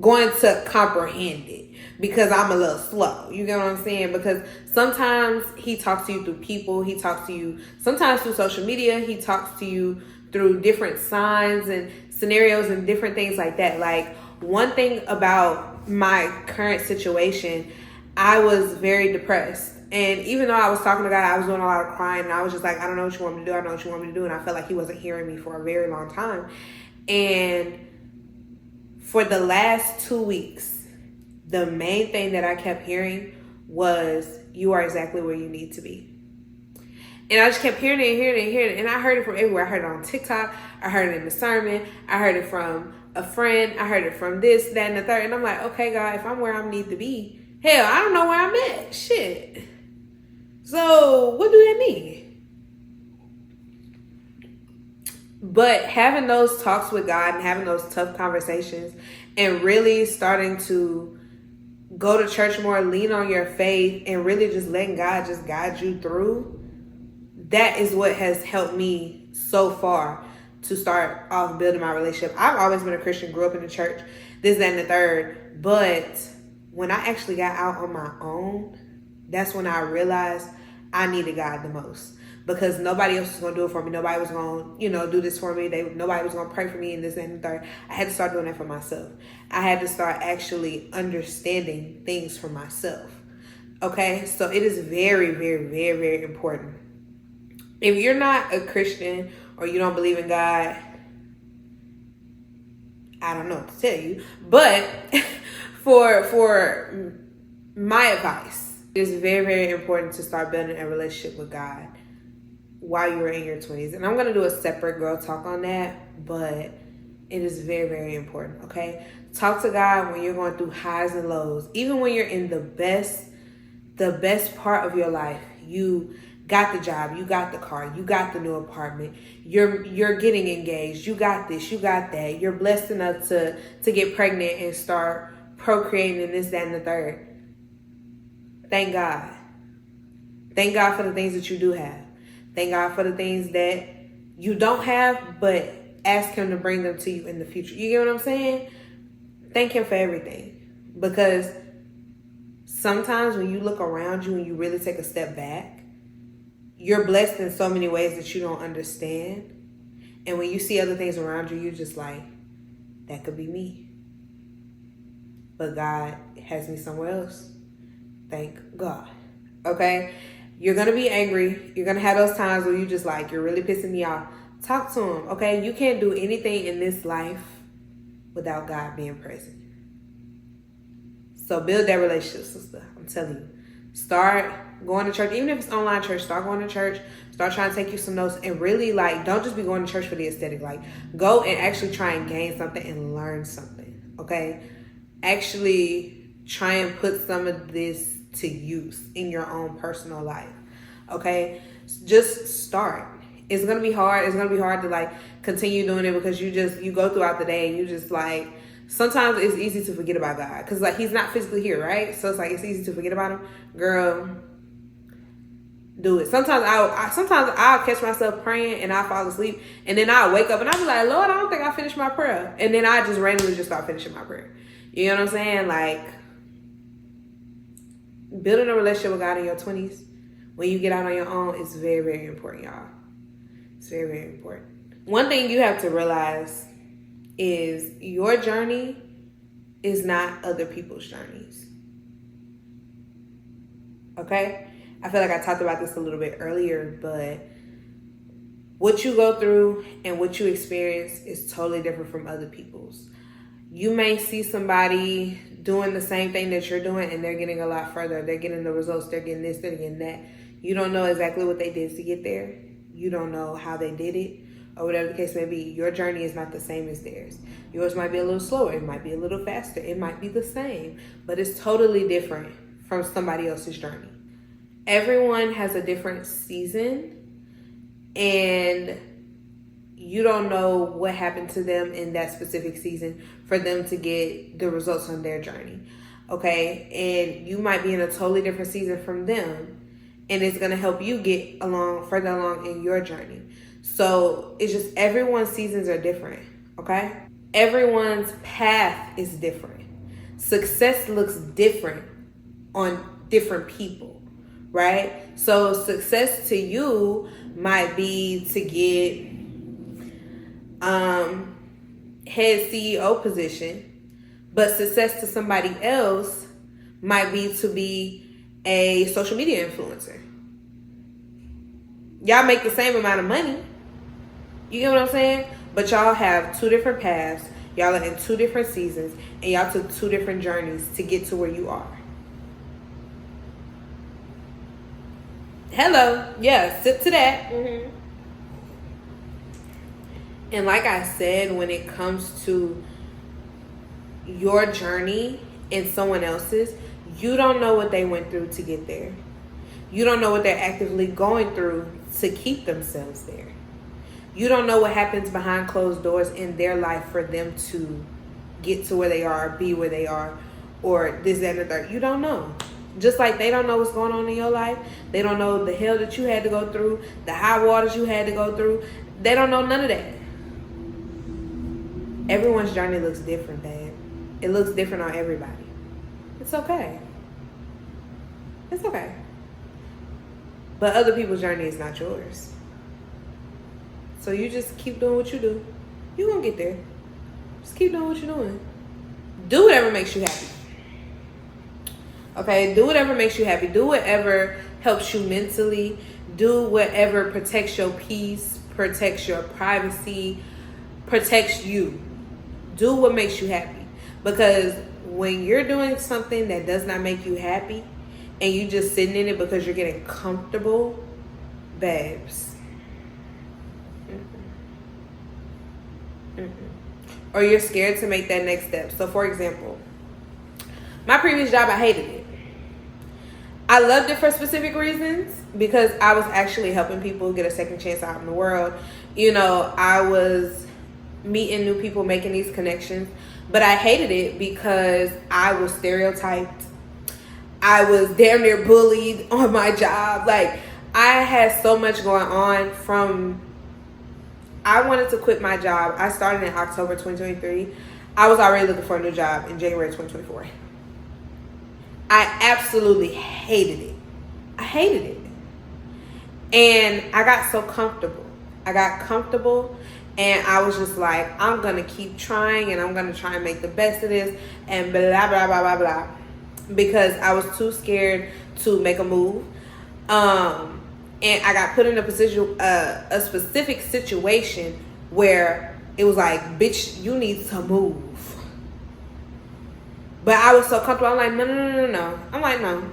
going to comprehend it, because I'm a little slow. You get what I'm saying? Because sometimes he talks to you through people. He talks to you sometimes through social media. He talks to you through different signs and scenarios and different things like that. Like, one thing about my current situation, I was very depressed. And even though I was talking to God, I was doing a lot of crying. And I was just like, I don't know what you want me to do. I don't know what you want me to do. And I felt like he wasn't hearing me for a very long time. And for the last 2 weeks, the main thing that I kept hearing was, you are exactly where you need to be. And I just kept hearing it and hearing it and hearing it. And I heard it from everywhere. I heard it on TikTok. I heard it in the sermon. I heard it from a friend. I heard it from this, that, and the third. And I'm like, okay, God, if I'm where I need to be, hell, I don't know where I'm at. Shit. So what do that mean? But having those talks with God and having those tough conversations and really starting to go to church more, lean on your faith, and really just letting God just guide you through, that is what has helped me so far to start off building my relationship. I've always been a Christian, grew up in the church, this, that, and the third. But when I actually got out on my own, that's when I realized I needed God the most. Because nobody else was going to do it for me. Nobody was going to, do this for me. Nobody was going to pray for me and this, that, and the third. I had to start doing that for myself. I had to start actually understanding things for myself. Okay? So it is very, very, very, very important. If you're not a Christian or you don't believe in God, I don't know what to tell you. But for my advice, it is very, very important to start building a relationship with God while you're in your 20s. And I'm going to do a separate girl talk on that, but it is very, very important, okay? Talk to God when you're going through highs and lows. Even when you're in the best part of your life. You got the job, you got the car, you got the new apartment, you're getting engaged, you got this, you got that, you're blessed enough to get pregnant and start procreating and this, that, and the third. Thank God. Thank God for the things that you do have. Thank God for the things that you don't have, but ask him to bring them to you in the future. You get what I'm saying? Thank him for everything. Because sometimes when you look around you and you really take a step back, you're blessed in so many ways that you don't understand. And when you see other things around you, you're just like, that could be me. But God has me somewhere else. Thank God. Okay? You're going to be angry. You're going to have those times where you just like, you're really pissing me off. Talk to him, okay? You can't do anything in this life without God being present. So build that relationship, sister. I'm telling you. Start going to church. Even if it's online church, start going to church. Start trying to take you some notes. And really, like, don't just be going to church for the aesthetic. Like, go and actually try and gain something and learn something, okay? Actually try and put some of this to use in your own personal life, okay? Just start. It's gonna be hard. It's gonna be hard to like continue doing it because you go throughout the day and you just like, sometimes it's easy to forget about God because like he's not physically here, right? So it's like it's easy to forget about him. Girl, do it. Sometimes I'll catch myself praying and I fall asleep and then I'll wake up and I'll be like, Lord, I don't think I finished my prayer, and then I just randomly just start finishing my prayer. You know what I'm saying? Like, building a relationship with God in your 20s when you get out on your own is very, very important, y'all. It's very, very important. One thing you have to realize is your journey is not other people's journeys. Okay? I feel like I talked about this a little bit earlier, but what you go through and what you experience is totally different from other people's. You may see somebody doing the same thing that you're doing and they're getting a lot further. They're getting the results. They're getting this, they're getting that. You don't know exactly what they did to get there. You don't know how they did it or whatever the case may be. Your journey is not the same as theirs. Yours might be a little slower. It might be a little faster. It might be the same, but it's totally different from somebody else's journey. Everyone has a different season and you don't know what happened to them in that specific season for them to get the results on their journey. Okay? And you might be in a totally different season from them. and it's going to help you get further along in your journey. So it's just everyone's seasons are different, okay? Everyone's path is different. Success looks different on different people, right? So success to you might be to get head CEO position, but success to somebody else might be to be a social media influencer. Y'all make the same amount of money. You get what I'm saying? But y'all have two different paths. Y'all are in two different seasons, and y'all took two different journeys to get to where you are. Hello. Yeah, sip to that. Mm-hmm. And like I said, when it comes to your journey and someone else's, you don't know what they went through to get there. You don't know what they're actively going through to keep themselves there. You don't know what happens behind closed doors in their life for them to get to where they are, be where they are, or this, that, and the third. You don't know. Just like they don't know what's going on in your life. They don't know the hell that you had to go through, the high waters you had to go through. They don't know none of that. Everyone's journey looks different, babe. It looks different on everybody. It's okay. It's okay. But other people's journey is not yours. So you just keep doing what you do. You're going to get there. Just keep doing what you're doing. Do whatever makes you happy. Okay? Do whatever makes you happy. Do whatever helps you mentally. Do whatever protects your peace, protects your privacy, protects you. Do what makes you happy. Because when you're doing something that does not make you happy and you just sitting in it because you're getting comfortable, babes. Or you're scared to make that next step. So for example, my previous job, I hated it. I loved it for specific reasons because I was actually helping people get a second chance out in the world. You know, I was meeting new people, making these connections, but I hated it because I was stereotyped. I was damn near bullied on my job. Like, I had so much going on from, I wanted to quit my job. I started in October 2023. I was already looking for a new job in January 2024. I absolutely hated it. I hated it. And I got so comfortable. And I was just like, I'm going to keep trying and I'm going to try and make the best of this and blah, blah, blah, blah, blah. Because I was too scared to make a move. And I got put in a specific situation where it was like, bitch, you need to move. But I was so comfortable. I'm like, no. I'm like, no.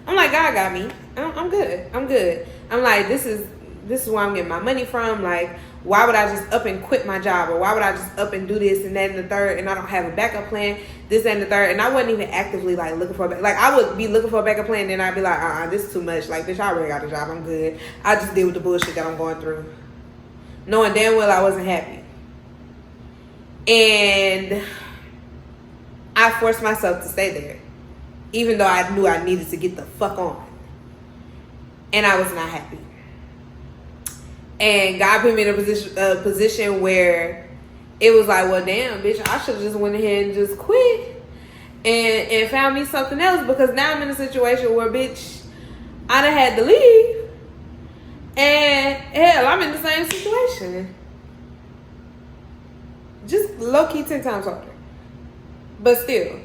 I'm like, God got me. I'm good. I'm like, this is where I'm getting my money from. Like, why would I just up and quit my job? Or why would I just up and do this and that and the third and I don't have a backup plan, this and the third? And I wasn't even actively like looking for I would be looking for a backup plan and then I'd be like, this is too much. Like, bitch, I already got a job. I'm good. I just deal with the bullshit that I'm going through. Knowing damn well I wasn't happy. And I forced myself to stay there. Even though I knew I needed to get the fuck on. And I was not happy. And God put me in a position where it was like, well, damn, bitch, I should have just went ahead and just quit and found me something else, because now I'm in a situation where, bitch, I done had to leave. And hell, I'm in the same situation. Just low-key 10 times harder. But still,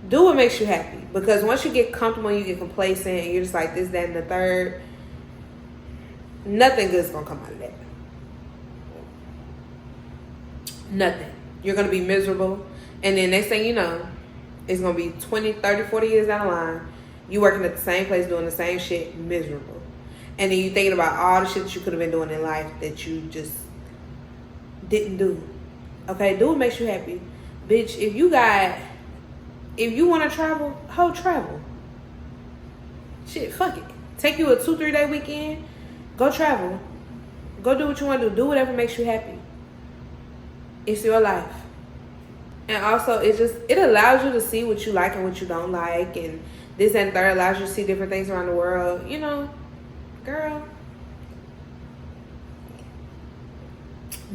do what makes you happy. Because once you get comfortable, you get complacent, and you're just like this, that, and the third, nothing good's gonna come out of that. Nothing. You're gonna be miserable. And then next thing you know, it's gonna be 20, 30, 40 years down the line, you working at the same place doing the same shit, miserable. And then you thinking about all the shit that you could have been doing in life that you just didn't do. Okay, do what makes you happy. Bitch, if you want to travel, travel. Shit, fuck it. Take you a 2-3 day weekend. Go travel. Go do what you want to do. Do whatever makes you happy. It's your life. And also, it allows you to see what you like and what you don't like, and this and third allows you to see different things around the world. You know, girl,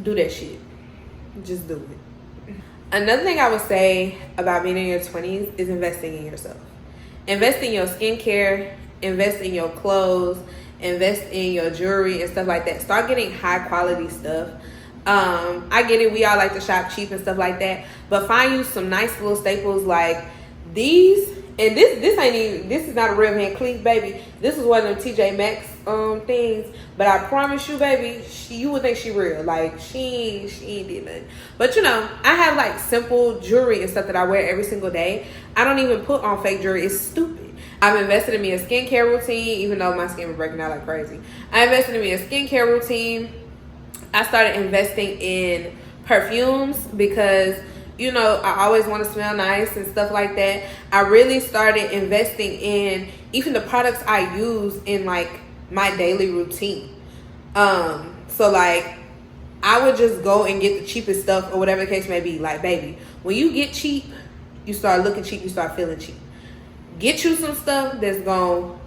do that shit. Just do it. Another thing I would say about being in your 20s is investing in yourself. Invest in your skincare, invest in your clothes, invest in your jewelry and stuff like that. Start getting high quality stuff. I get it, we all like to shop cheap and stuff like that, but find you some nice little staples like these. And this ain't even, this is not a Real Van Cleef, baby. This is one of them TJ Maxx things. But I promise you, baby, you would think she real. Like, she ain't did nothing. But you know, I have like simple jewelry and stuff that I wear every single day. I don't even put on fake jewelry. It's stupid. I've invested in me a skincare routine, even though my skin was breaking out like crazy. I invested in me a skincare routine. I started investing in perfumes because, you know, I always want to smell nice and stuff like that. I really started investing in even the products I use in like my daily routine. So like I would just go and get the cheapest stuff or whatever the case may be. Like, baby, when you get cheap, you start looking cheap, you start feeling cheap. Get you some stuff that's gonna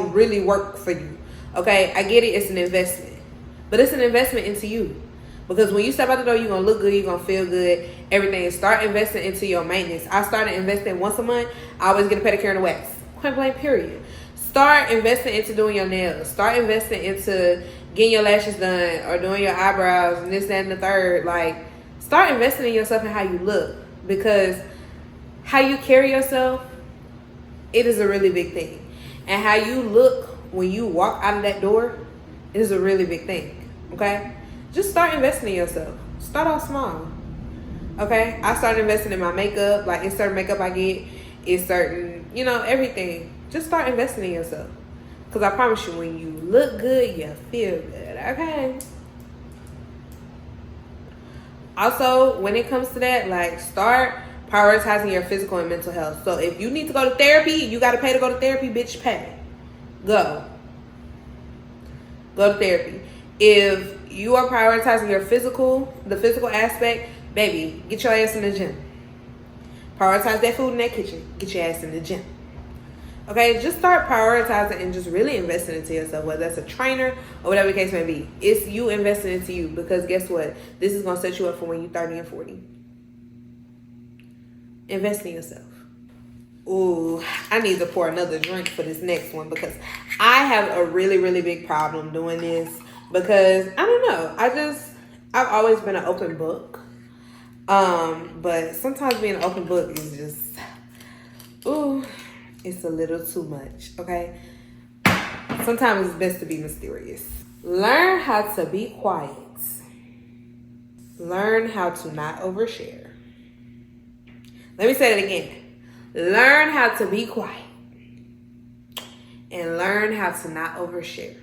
really work for you. Okay, I get it, it's an investment. But it's an investment into you. Because when you step out the door, you're going to look good, you're going to feel good, everything. Start investing into your maintenance. I started investing once a month. I always get a pedicure and a wax. Point blank, period. Start investing into doing your nails. Start investing into getting your lashes done or doing your eyebrows and this, that, and the third. Like, start investing in yourself and how you look. Because how you carry yourself, it is a really big thing. And how you look when you walk out of that door is a really big thing. Okay? Just start investing in yourself. Start off small. Okay? I started investing in my makeup. Like, it's certain makeup I get. It's certain, you know, everything. Just start investing in yourself. Because I promise you, when you look good, you feel good. Okay? Also, when it comes to that, like, start prioritizing your physical and mental health. So if you need to go to therapy, you got to pay to go to therapy, bitch, pay. Go to therapy. If you are prioritizing your the physical aspect, baby, get your ass in the gym. Prioritize that food in that kitchen. Get your ass in the gym. Okay, just start prioritizing and just really investing into yourself, whether that's a trainer or whatever the case may be. It's you investing into you, because guess what? This is going to set you up for when you're 30 and 40. Invest in yourself. Ooh, I need to pour another drink for this next one, because I have a really, really big problem doing this, because I don't know. I've always been an open book. But sometimes being an open book is just, ooh, it's a little too much, okay? Sometimes it's best to be mysterious. Learn how to be quiet. Learn how to not overshare. Let me say it again. Learn how to be quiet. And learn how to not overshare.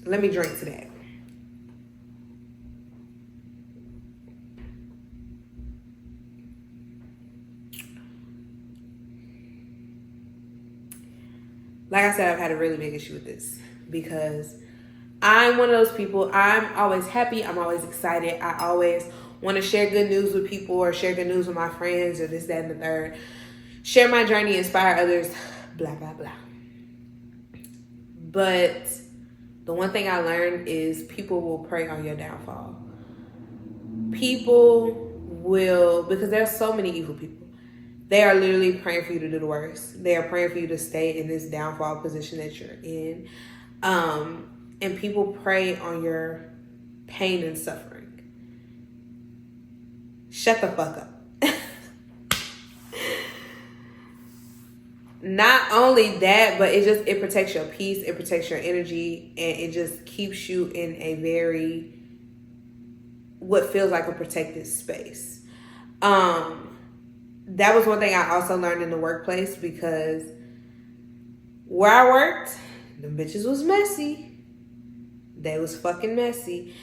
Let me drink to that. Like I said, I've had a really big issue with this, because I'm one of those people. I'm always happy. I'm always excited. I always want to share good news with people, or share good news with my friends, or this, that, and the third. Share my journey, inspire others, blah, blah, blah. But the one thing I learned is people will prey on your downfall. People will, because there are so many evil people. They are literally praying for you to do the worst. They are praying for you to stay in this downfall position that you're in. And people prey on your pain and suffering. Shut the fuck up. Not only that, but it protects your peace, it protects your energy, and it just keeps you in a very, what feels like a protected space. That was one thing I also learned in the workplace, because where I worked, the bitches was messy. They was fucking messy.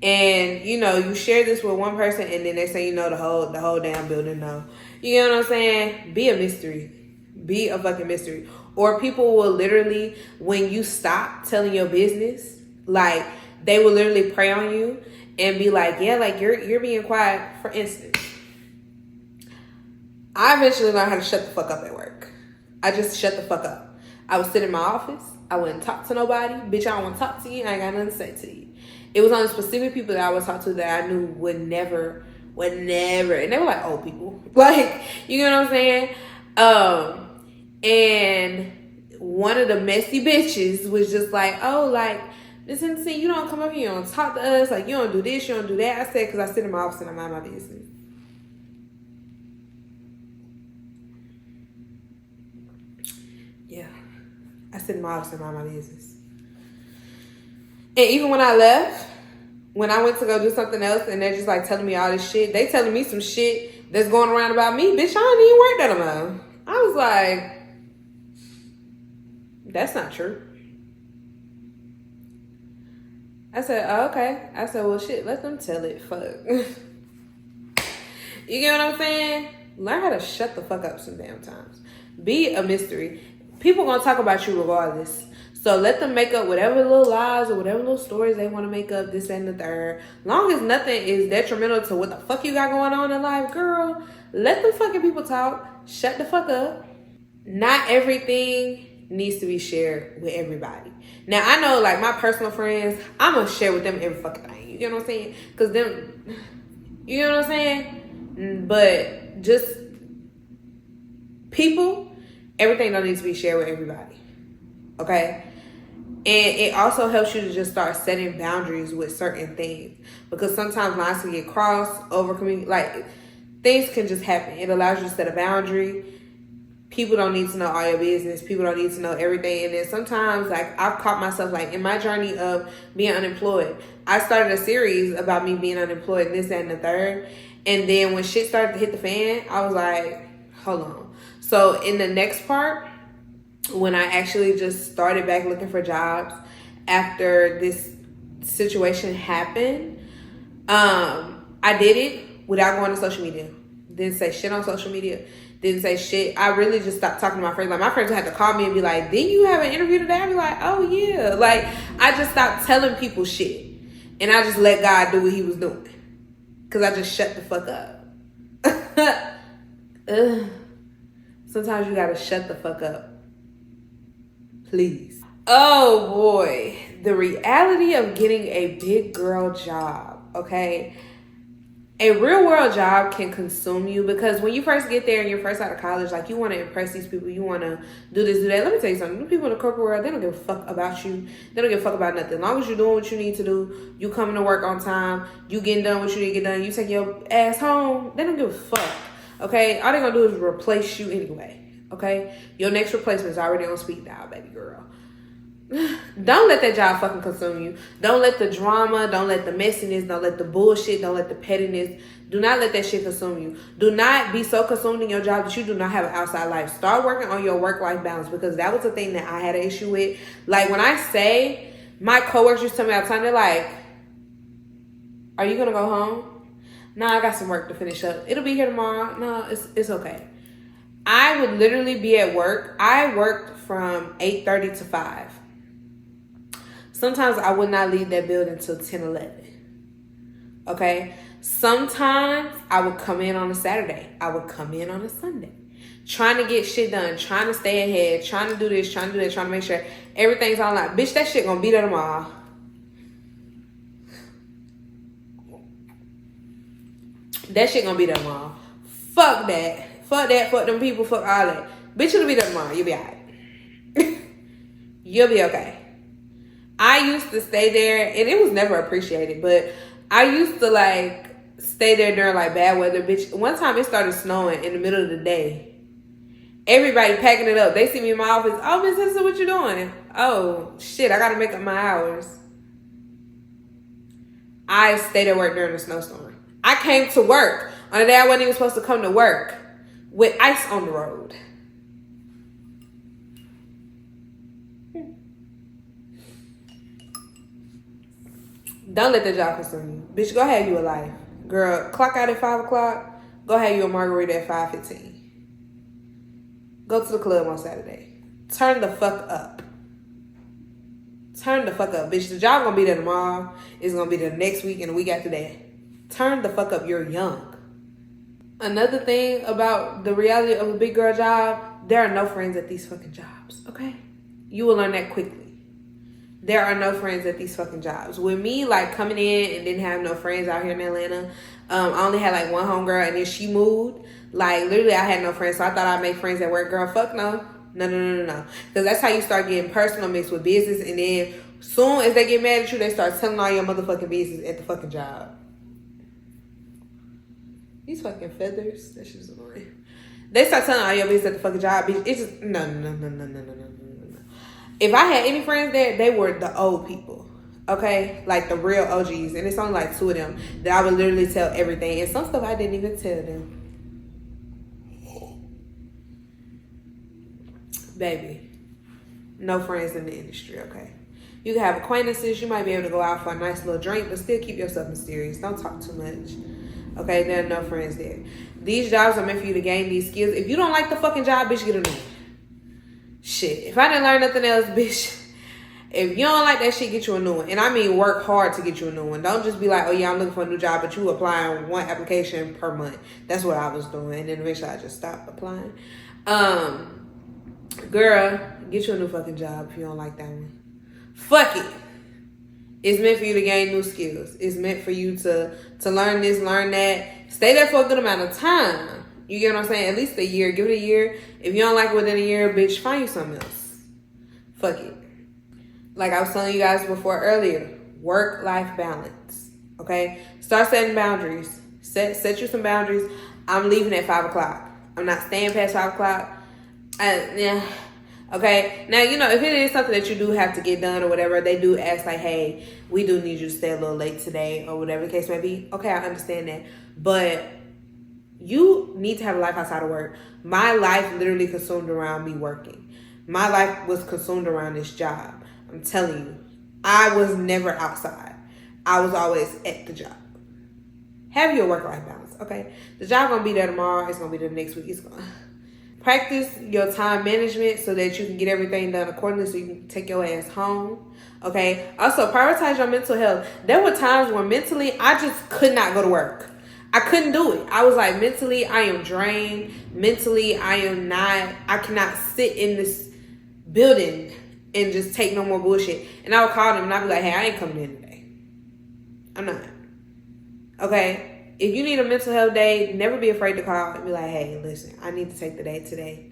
And, you know, you share this with one person, and then they say, you know, the whole damn building know. You know what I'm saying? Be a mystery. Be a fucking mystery. Or people will literally, when you stop telling your business, like, they will literally prey on you and be like, yeah, like, you're being quiet. For instance, I eventually learned how to shut the fuck up at work. I just shut the fuck up. I would sit in my office. I wouldn't talk to nobody. Bitch, I don't want to talk to you. I ain't got nothing to say to you. It was only specific people that I would talk to that I knew would never. And they were like old people. Like, you know what I'm saying? And one of the messy bitches was just like, oh, like, Miss Henderson, you don't come up here, you don't talk to us. Like, you don't do this, you don't do that. I said, because I sit in my office and I mind my business. Yeah. I sit in my office and mind my business. And even when I left, when I went to go do something else and they're just like telling me all this shit, they telling me some shit that's going around about me. Bitch, I don't even work that amount. I was like, that's not true. I said, oh, okay. I said, well, shit, let them tell it. Fuck. You get what I'm saying? Learn how to shut the fuck up some damn times. Be a mystery. People gonna talk about you regardless. So let them make up whatever little lies or whatever little stories they want to make up, this and the third. Long as nothing is detrimental to what the fuck you got going on in life, girl, let them fucking people talk. Shut the fuck up. Not everything needs to be shared with everybody. Now, I know, like, my personal friends, I'm going to share with them every fucking thing. You get what I'm saying? Because them, you know what I'm saying? But just people, everything don't need to be shared with everybody. Okay? And it also helps you to just start setting boundaries with certain things. Because sometimes lines can get crossed, like, things can just happen. It allows you to set a boundary. People don't need to know all your business. People don't need to know everything. And then sometimes, like, I've caught myself, like, in my journey of being unemployed. I started a series about me being unemployed, this, that, and the third. And then when shit started to hit the fan, I was like, hold on. So in the next part, when I actually just started back looking for jobs after this situation happened, I did it without going to social media. Didn't say shit on social media. Didn't say shit. I really just stopped talking to my friends. Like, my friends had to call me and be like, didn't you have an interview today? I'd be like, oh yeah. Like, I just stopped telling people shit. And I just let God do what he was doing. Because I just shut the fuck up. Sometimes you gotta shut the fuck up. Please. Oh boy. The reality of getting a big girl job, okay? A real world job can consume you because when you first get there and you're first out of college, like, you want to impress these people. You want to do this, do that. Let me tell you something. The people in the corporate world, they don't give a fuck about you. They don't give a fuck about nothing. As long as you're doing what you need to do, you coming to work on time, you getting done what you need to get done, you take your ass home, they don't give a fuck. Okay? All they're going to do is replace you anyway. Okay? Your next replacement is already on speed dial, baby girl. Don't let that job fucking consume you. Don't let the drama, don't let the messiness, don't let the bullshit, don't let the pettiness. Do not let that shit consume you. Do not be so consumed in your job that you do not have an outside life. Start working on your work-life balance, because that was the thing that I had an issue with. Like, when I say, my coworkers used to tell me all the time, they're like, are you gonna go home? Nah, I got some work to finish up. It'll be here tomorrow. No, it's okay. I would literally be at work. I worked from 8:30 to 5. Sometimes I would not leave that building till 10, 11. Okay? Sometimes I would come in on a Saturday. I would come in on a Sunday. Trying to get shit done. Trying to stay ahead. Trying to do this. Trying to do that. Trying to make sure everything's online. Bitch, that shit gonna be there tomorrow. That shit gonna be there tomorrow. Fuck that. Fuck that. Fuck them people. Fuck all that. Bitch, it'll be there tomorrow. You'll be alright. You'll be okay. I used to stay there, and it was never appreciated, but I used to, like, stay there during, like, bad weather. Bitch, one time it started snowing in the middle of the day. Everybody packing it up. They see me in my office. Oh, Miss Henderson, what you doing? Oh, shit, I got to make up my hours. I stayed at work during the snowstorm. I came to work on a day I wasn't even supposed to come to work with ice on the road. Don't let the job consume you. Bitch, go have you a life. Girl, clock out at 5 o'clock. Go have you a margarita at 5:15. Go to the club on Saturday. Turn the fuck up. Turn the fuck up. Bitch, the job gonna be there tomorrow. It's gonna be there next week and the week after that. Turn the fuck up. You're young. Another thing about the reality of a big girl job, there are no friends at these fucking jobs, okay? You will learn that quickly. There are no friends at these fucking jobs. With me, like, coming in and didn't have no friends out here in Atlanta, I only had, like, one homegirl, and then she moved. Like, literally, I had no friends, so I thought I'd make friends at work. Girl, fuck no. No. Because that's how you start getting personal mixed with business, and then soon as they get mad at you, they start telling all your motherfucking business at the fucking job. These fucking feathers, that shit's annoying. They start telling all your business at the fucking job, bitch. It's just, no. If I had any friends there, they were the old people, okay? Like the real OGs. And it's only like 2 of them that I would literally tell everything. And some stuff I didn't even tell them. Baby, no friends in the industry, okay? You can have acquaintances. You might be able to go out for a nice little drink, but still keep yourself mysterious. Don't talk too much. Okay, there are no friends there. These jobs are meant for you to gain these skills. If you don't like the fucking job, bitch, get a new one. Shit, if I didn't learn nothing else, bitch, if you don't like that shit, get you a new one. And I mean work hard to get you a new one. Don't just be like, oh yeah, I'm looking for a new job, but you applying 1 application per month. That's what I was doing. And then eventually I just stopped applying. Girl, get you a new fucking job if you don't like that one. Fuck it. It's meant for you to gain new skills. It's meant for you to learn this, learn that. Stay there for a good amount of time. You get what I'm saying? At least a year. Give it a year. If you don't like it within a year, bitch, find you something else. Fuck it. Like I was telling you guys before earlier, work-life balance. Okay? Start setting boundaries. Set you some boundaries. I'm leaving at 5 o'clock. I'm not staying past 5 o'clock. Yeah. Okay, now, you know, if it is something that you do have to get done or whatever, they do ask like, hey, we do need you to stay a little late today or whatever the case may be. Okay, I understand that. But you need to have a life outside of work. My life literally consumed around me working. My life was consumed around this job. I'm telling you, I was never outside. I was always at the job. Have your work-life balance, okay? The job gonna be there tomorrow. It's gonna be there next week. It's gonna... Practice your time management so that you can get everything done accordingly so you can take your ass home. Okay. Also, prioritize your mental health. There were times where mentally, I just could not go to work. I couldn't do it. I was like, mentally, I am drained. Mentally, I cannot sit in this building and just take no more bullshit. And I would call them and I'd be like, hey, I ain't coming in today. I'm not. Okay. If you need a mental health day, never be afraid to call and be like, hey, listen, I need to take the day today.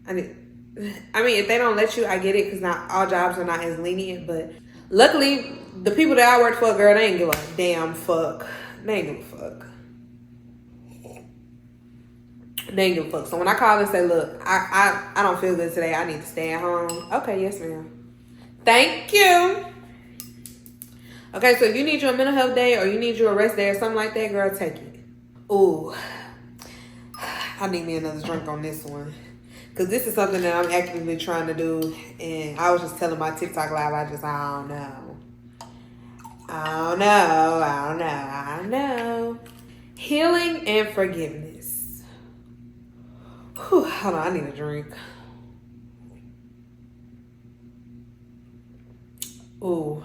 I mean, if they don't let you, I get it, because not all jobs are not as lenient. But luckily, the people that I worked for, girl, they ain't give a damn fuck. They ain't give a fuck. They ain't give a fuck. So when I call and say, look, I don't feel good today. I need to stay at home. Okay, yes, ma'am. Thank you. Okay, so if you need you a mental health day or you need you a rest day or something like that, girl, take it. Ooh, I need me another drink on this one. Because this is something that I'm actively trying to do. And I was just telling my TikTok live, I don't know. Healing and forgiveness. Whew, hold on, I need a drink. Ooh.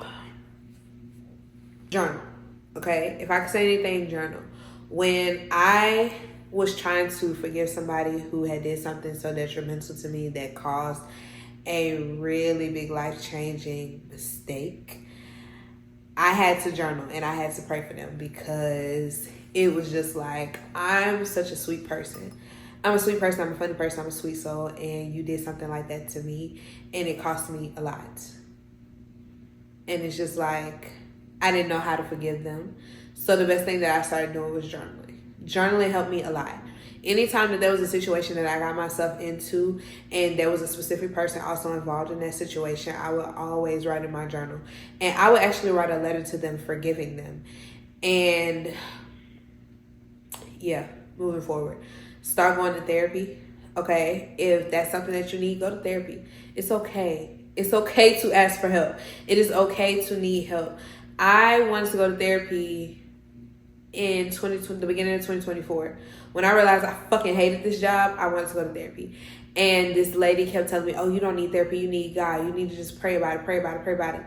Journal. Okay, if I could say anything, journal. When I was trying to forgive somebody who had did something so detrimental to me that caused a really big life-changing mistake, I had to journal and I had to pray for them, because it was just like, I'm such a sweet person. I'm a sweet person, I'm a funny person, I'm a sweet soul, and you did something like that to me and it cost me a lot. And it's just like, I didn't know how to forgive them. So the best thing that I started doing was journaling. Journaling helped me a lot. Anytime that there was a situation that I got myself into and there was a specific person also involved in that situation, I would always write in my journal. And I would actually write a letter to them forgiving them. And yeah, moving forward. Start going to therapy. Okay? If that's something that you need, go to therapy. It's okay. It's okay to ask for help. It is okay to need help. I wanted to go to therapy in the beginning of 2024. When I realized I fucking hated this job, I wanted to go to therapy. And this lady kept telling me, oh, you don't need therapy, you need God. You need to just pray about it.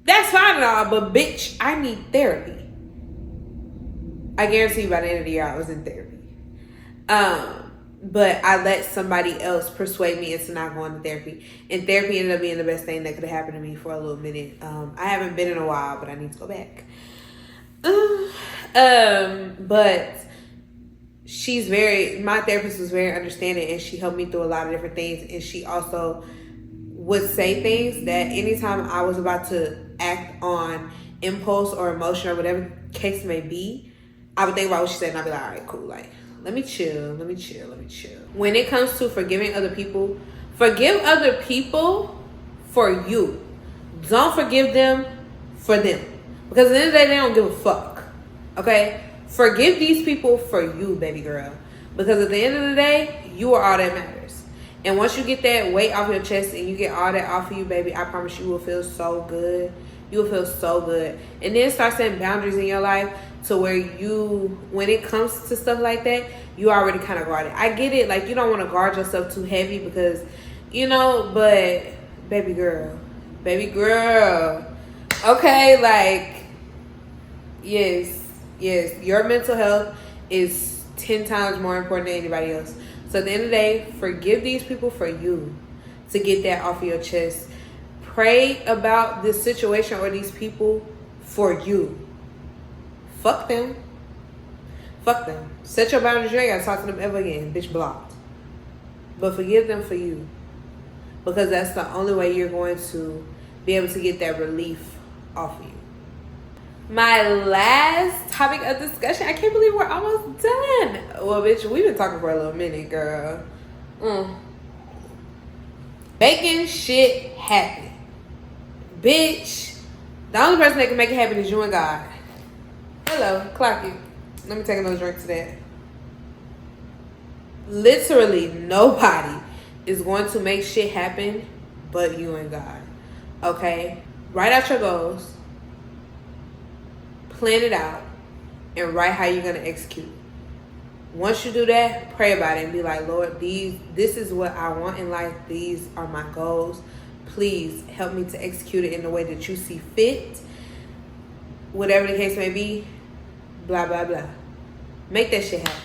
That's fine and all, but bitch, I need therapy. I guarantee you by the end of the year, I was in therapy. But I let somebody else persuade me into not going to therapy. And therapy ended up being the best thing that could have happened to me for a little minute. I haven't been in a while, but I need to go back. But my therapist was very understanding, and she helped me through a lot of different things. And she also would say things that anytime I was about to act on impulse or emotion or whatever the case may be, I would think about what she said and I'd be like, all right, cool. Like, let me chill. When it comes to forgiving other people, forgive other people for you. Don't forgive them for them. Because at the end of the day, they don't give a fuck. Okay? Forgive these people for you, baby girl. Because at the end of the day, you are all that matters. And once you get that weight off your chest and you get all that off of you, baby, I promise you will feel so good. You will feel so good. And then start setting boundaries in your life to where you, when it comes to stuff like that, you already kind of guarded. I get it. Like, you don't want to guard yourself too heavy because, but baby girl. Okay, like, yes, your mental health is 10 times more important than anybody else. So at the end of the day, forgive these people for you, to get that off of your chest. Pray about this situation or these people for you. Fuck them. Set your boundaries. You ain't gotta talk to them ever again. Bitch, blocked. But forgive them for you. Because that's the only way you're going to be able to get that relief off of you. My last topic of discussion. I can't believe we're almost done. Well, bitch, we've been talking for a little minute, girl. Making shit happen. Bitch, the only person that can make it happen is you and God. Hello, clock it. Let me take another drink to that. Literally nobody is going to make shit happen but you and God. Okay? Write out your goals. Plan it out. And write how you're going to execute. Once you do that, pray about it and be like, Lord, this is what I want in life. These are my goals. Please help me to execute it in the way that you see fit. Whatever the case may be, blah, blah, blah. Make that shit happen.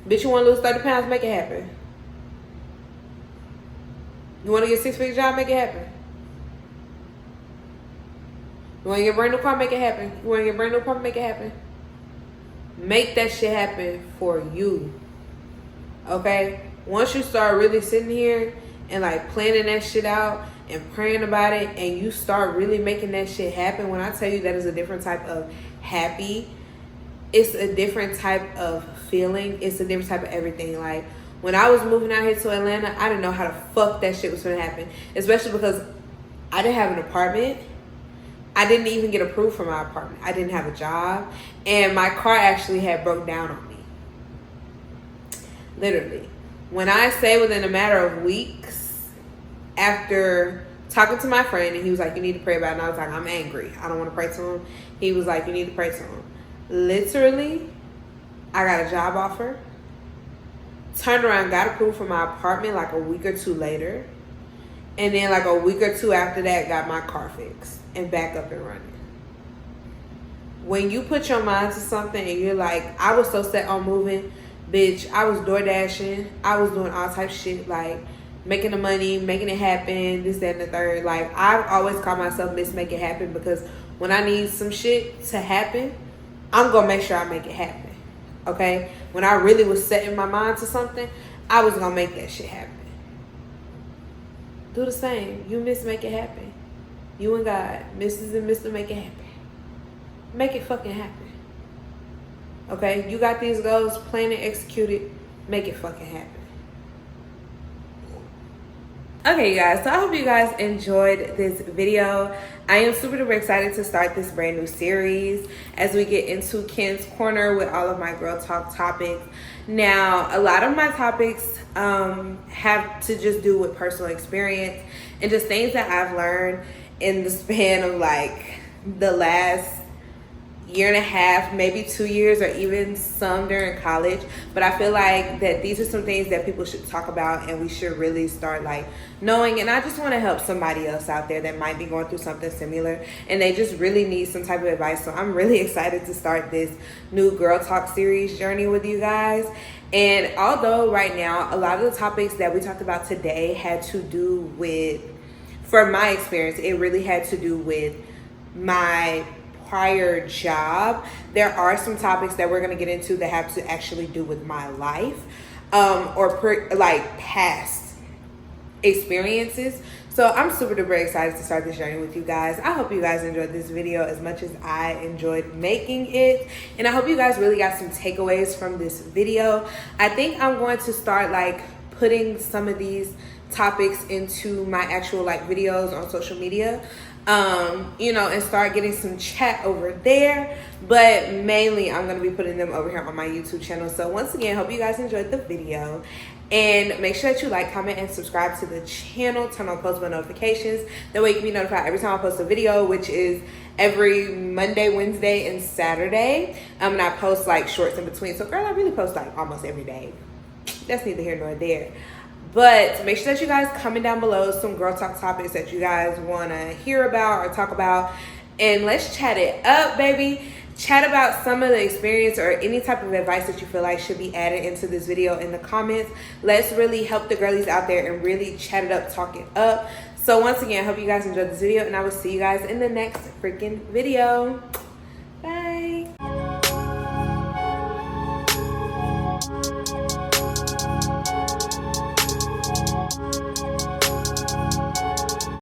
Bitch, you want to lose 30 pounds? Make it happen. You want to get a 6-figure job? Make it happen. You want to get a brand new car? Make it happen. You want to get a brand new apartment? Make it happen. Make that shit happen for you. Okay? Once you start really sitting here and like planning that shit out and praying about it, and you start really making that shit happen, when I tell you that is a different type of happy, it's a different type of feeling. It's a different type of everything. Like, when I was moving out here to Atlanta, I didn't know how the fuck that shit was going to happen. Especially because I didn't have an apartment. I didn't even get approved for my apartment. I didn't have a job. And my car actually had broke down on me. Literally. When I say within a matter of weeks, after talking to my friend, and he was like, you need to pray about it. And I was like, I'm angry. I don't want to pray to him. He was like, you need to pray to him. Literally, I got a job offer. Turned around, got approved for my apartment like a week or two later. And then like a week or two after that, got my car fixed and back up and running. When you put your mind to something and you're like, I was so set on moving, bitch, I was door dashing. I was doing all types of shit, like making the money, making it happen, this, that, and the third. Like, I've always called myself Miss Make It Happen, because when I need some shit to happen, I'm going to make sure I make it happen. Okay? When I really was setting my mind to something, I was going to make that shit happen. Do the same. You Miss Make It Happen. You and God. Mrs. and Mr. Make It Happen. Make it fucking happen. Okay? You got these goals. Plan and execute it. Make it fucking happen. Okay, you guys, so I hope you guys enjoyed this video. I am super duper excited to start this brand new series as we get into Ken's Corner with all of my girl talk topics. Now, a lot of my topics have to just do with personal experience and just things that I've learned in the span of like the last year and a half, maybe 2 years, or even some during college. But I feel like that these are some things that people should talk about and we should really start like knowing. And I just want to help somebody else out there that might be going through something similar and they just really need some type of advice. So I'm really excited to start this new Girl Talk series journey with you guys. And although right now a lot of the topics that we talked about today had to do with, for my experience, it really had to do with my prior job, there are some topics that we're going to get into that have to actually do with my life, like past experiences. So I'm super duper excited to start this journey with you guys. I hope you guys enjoyed this video as much as I enjoyed making it, and I hope you guys really got some takeaways from this video. I think I'm going to start like putting some of these topics into my actual like videos on social media, you know, and start getting some chat over there. But mainly I'm going to be putting them over here on my YouTube channel. So once again, hope you guys enjoyed the video, and make sure that you like, comment, and subscribe to the channel. Turn on post bell notifications. That way you can be notified every time I post a video, which is every Monday, Wednesday, and Saturday. And I post like shorts in between. So girl, I really post like almost every day. That's neither here nor there. But make sure that you guys comment down below some girl talk topics that you guys want to hear about or talk about, and let's chat it up, baby. Chat about some of the experience or any type of advice that you feel like should be added into this video in the comments. Let's really help the girlies out there and really chat it up, talk it up. So once again, I hope you guys enjoyed this video, and I will see you guys in the next freaking video.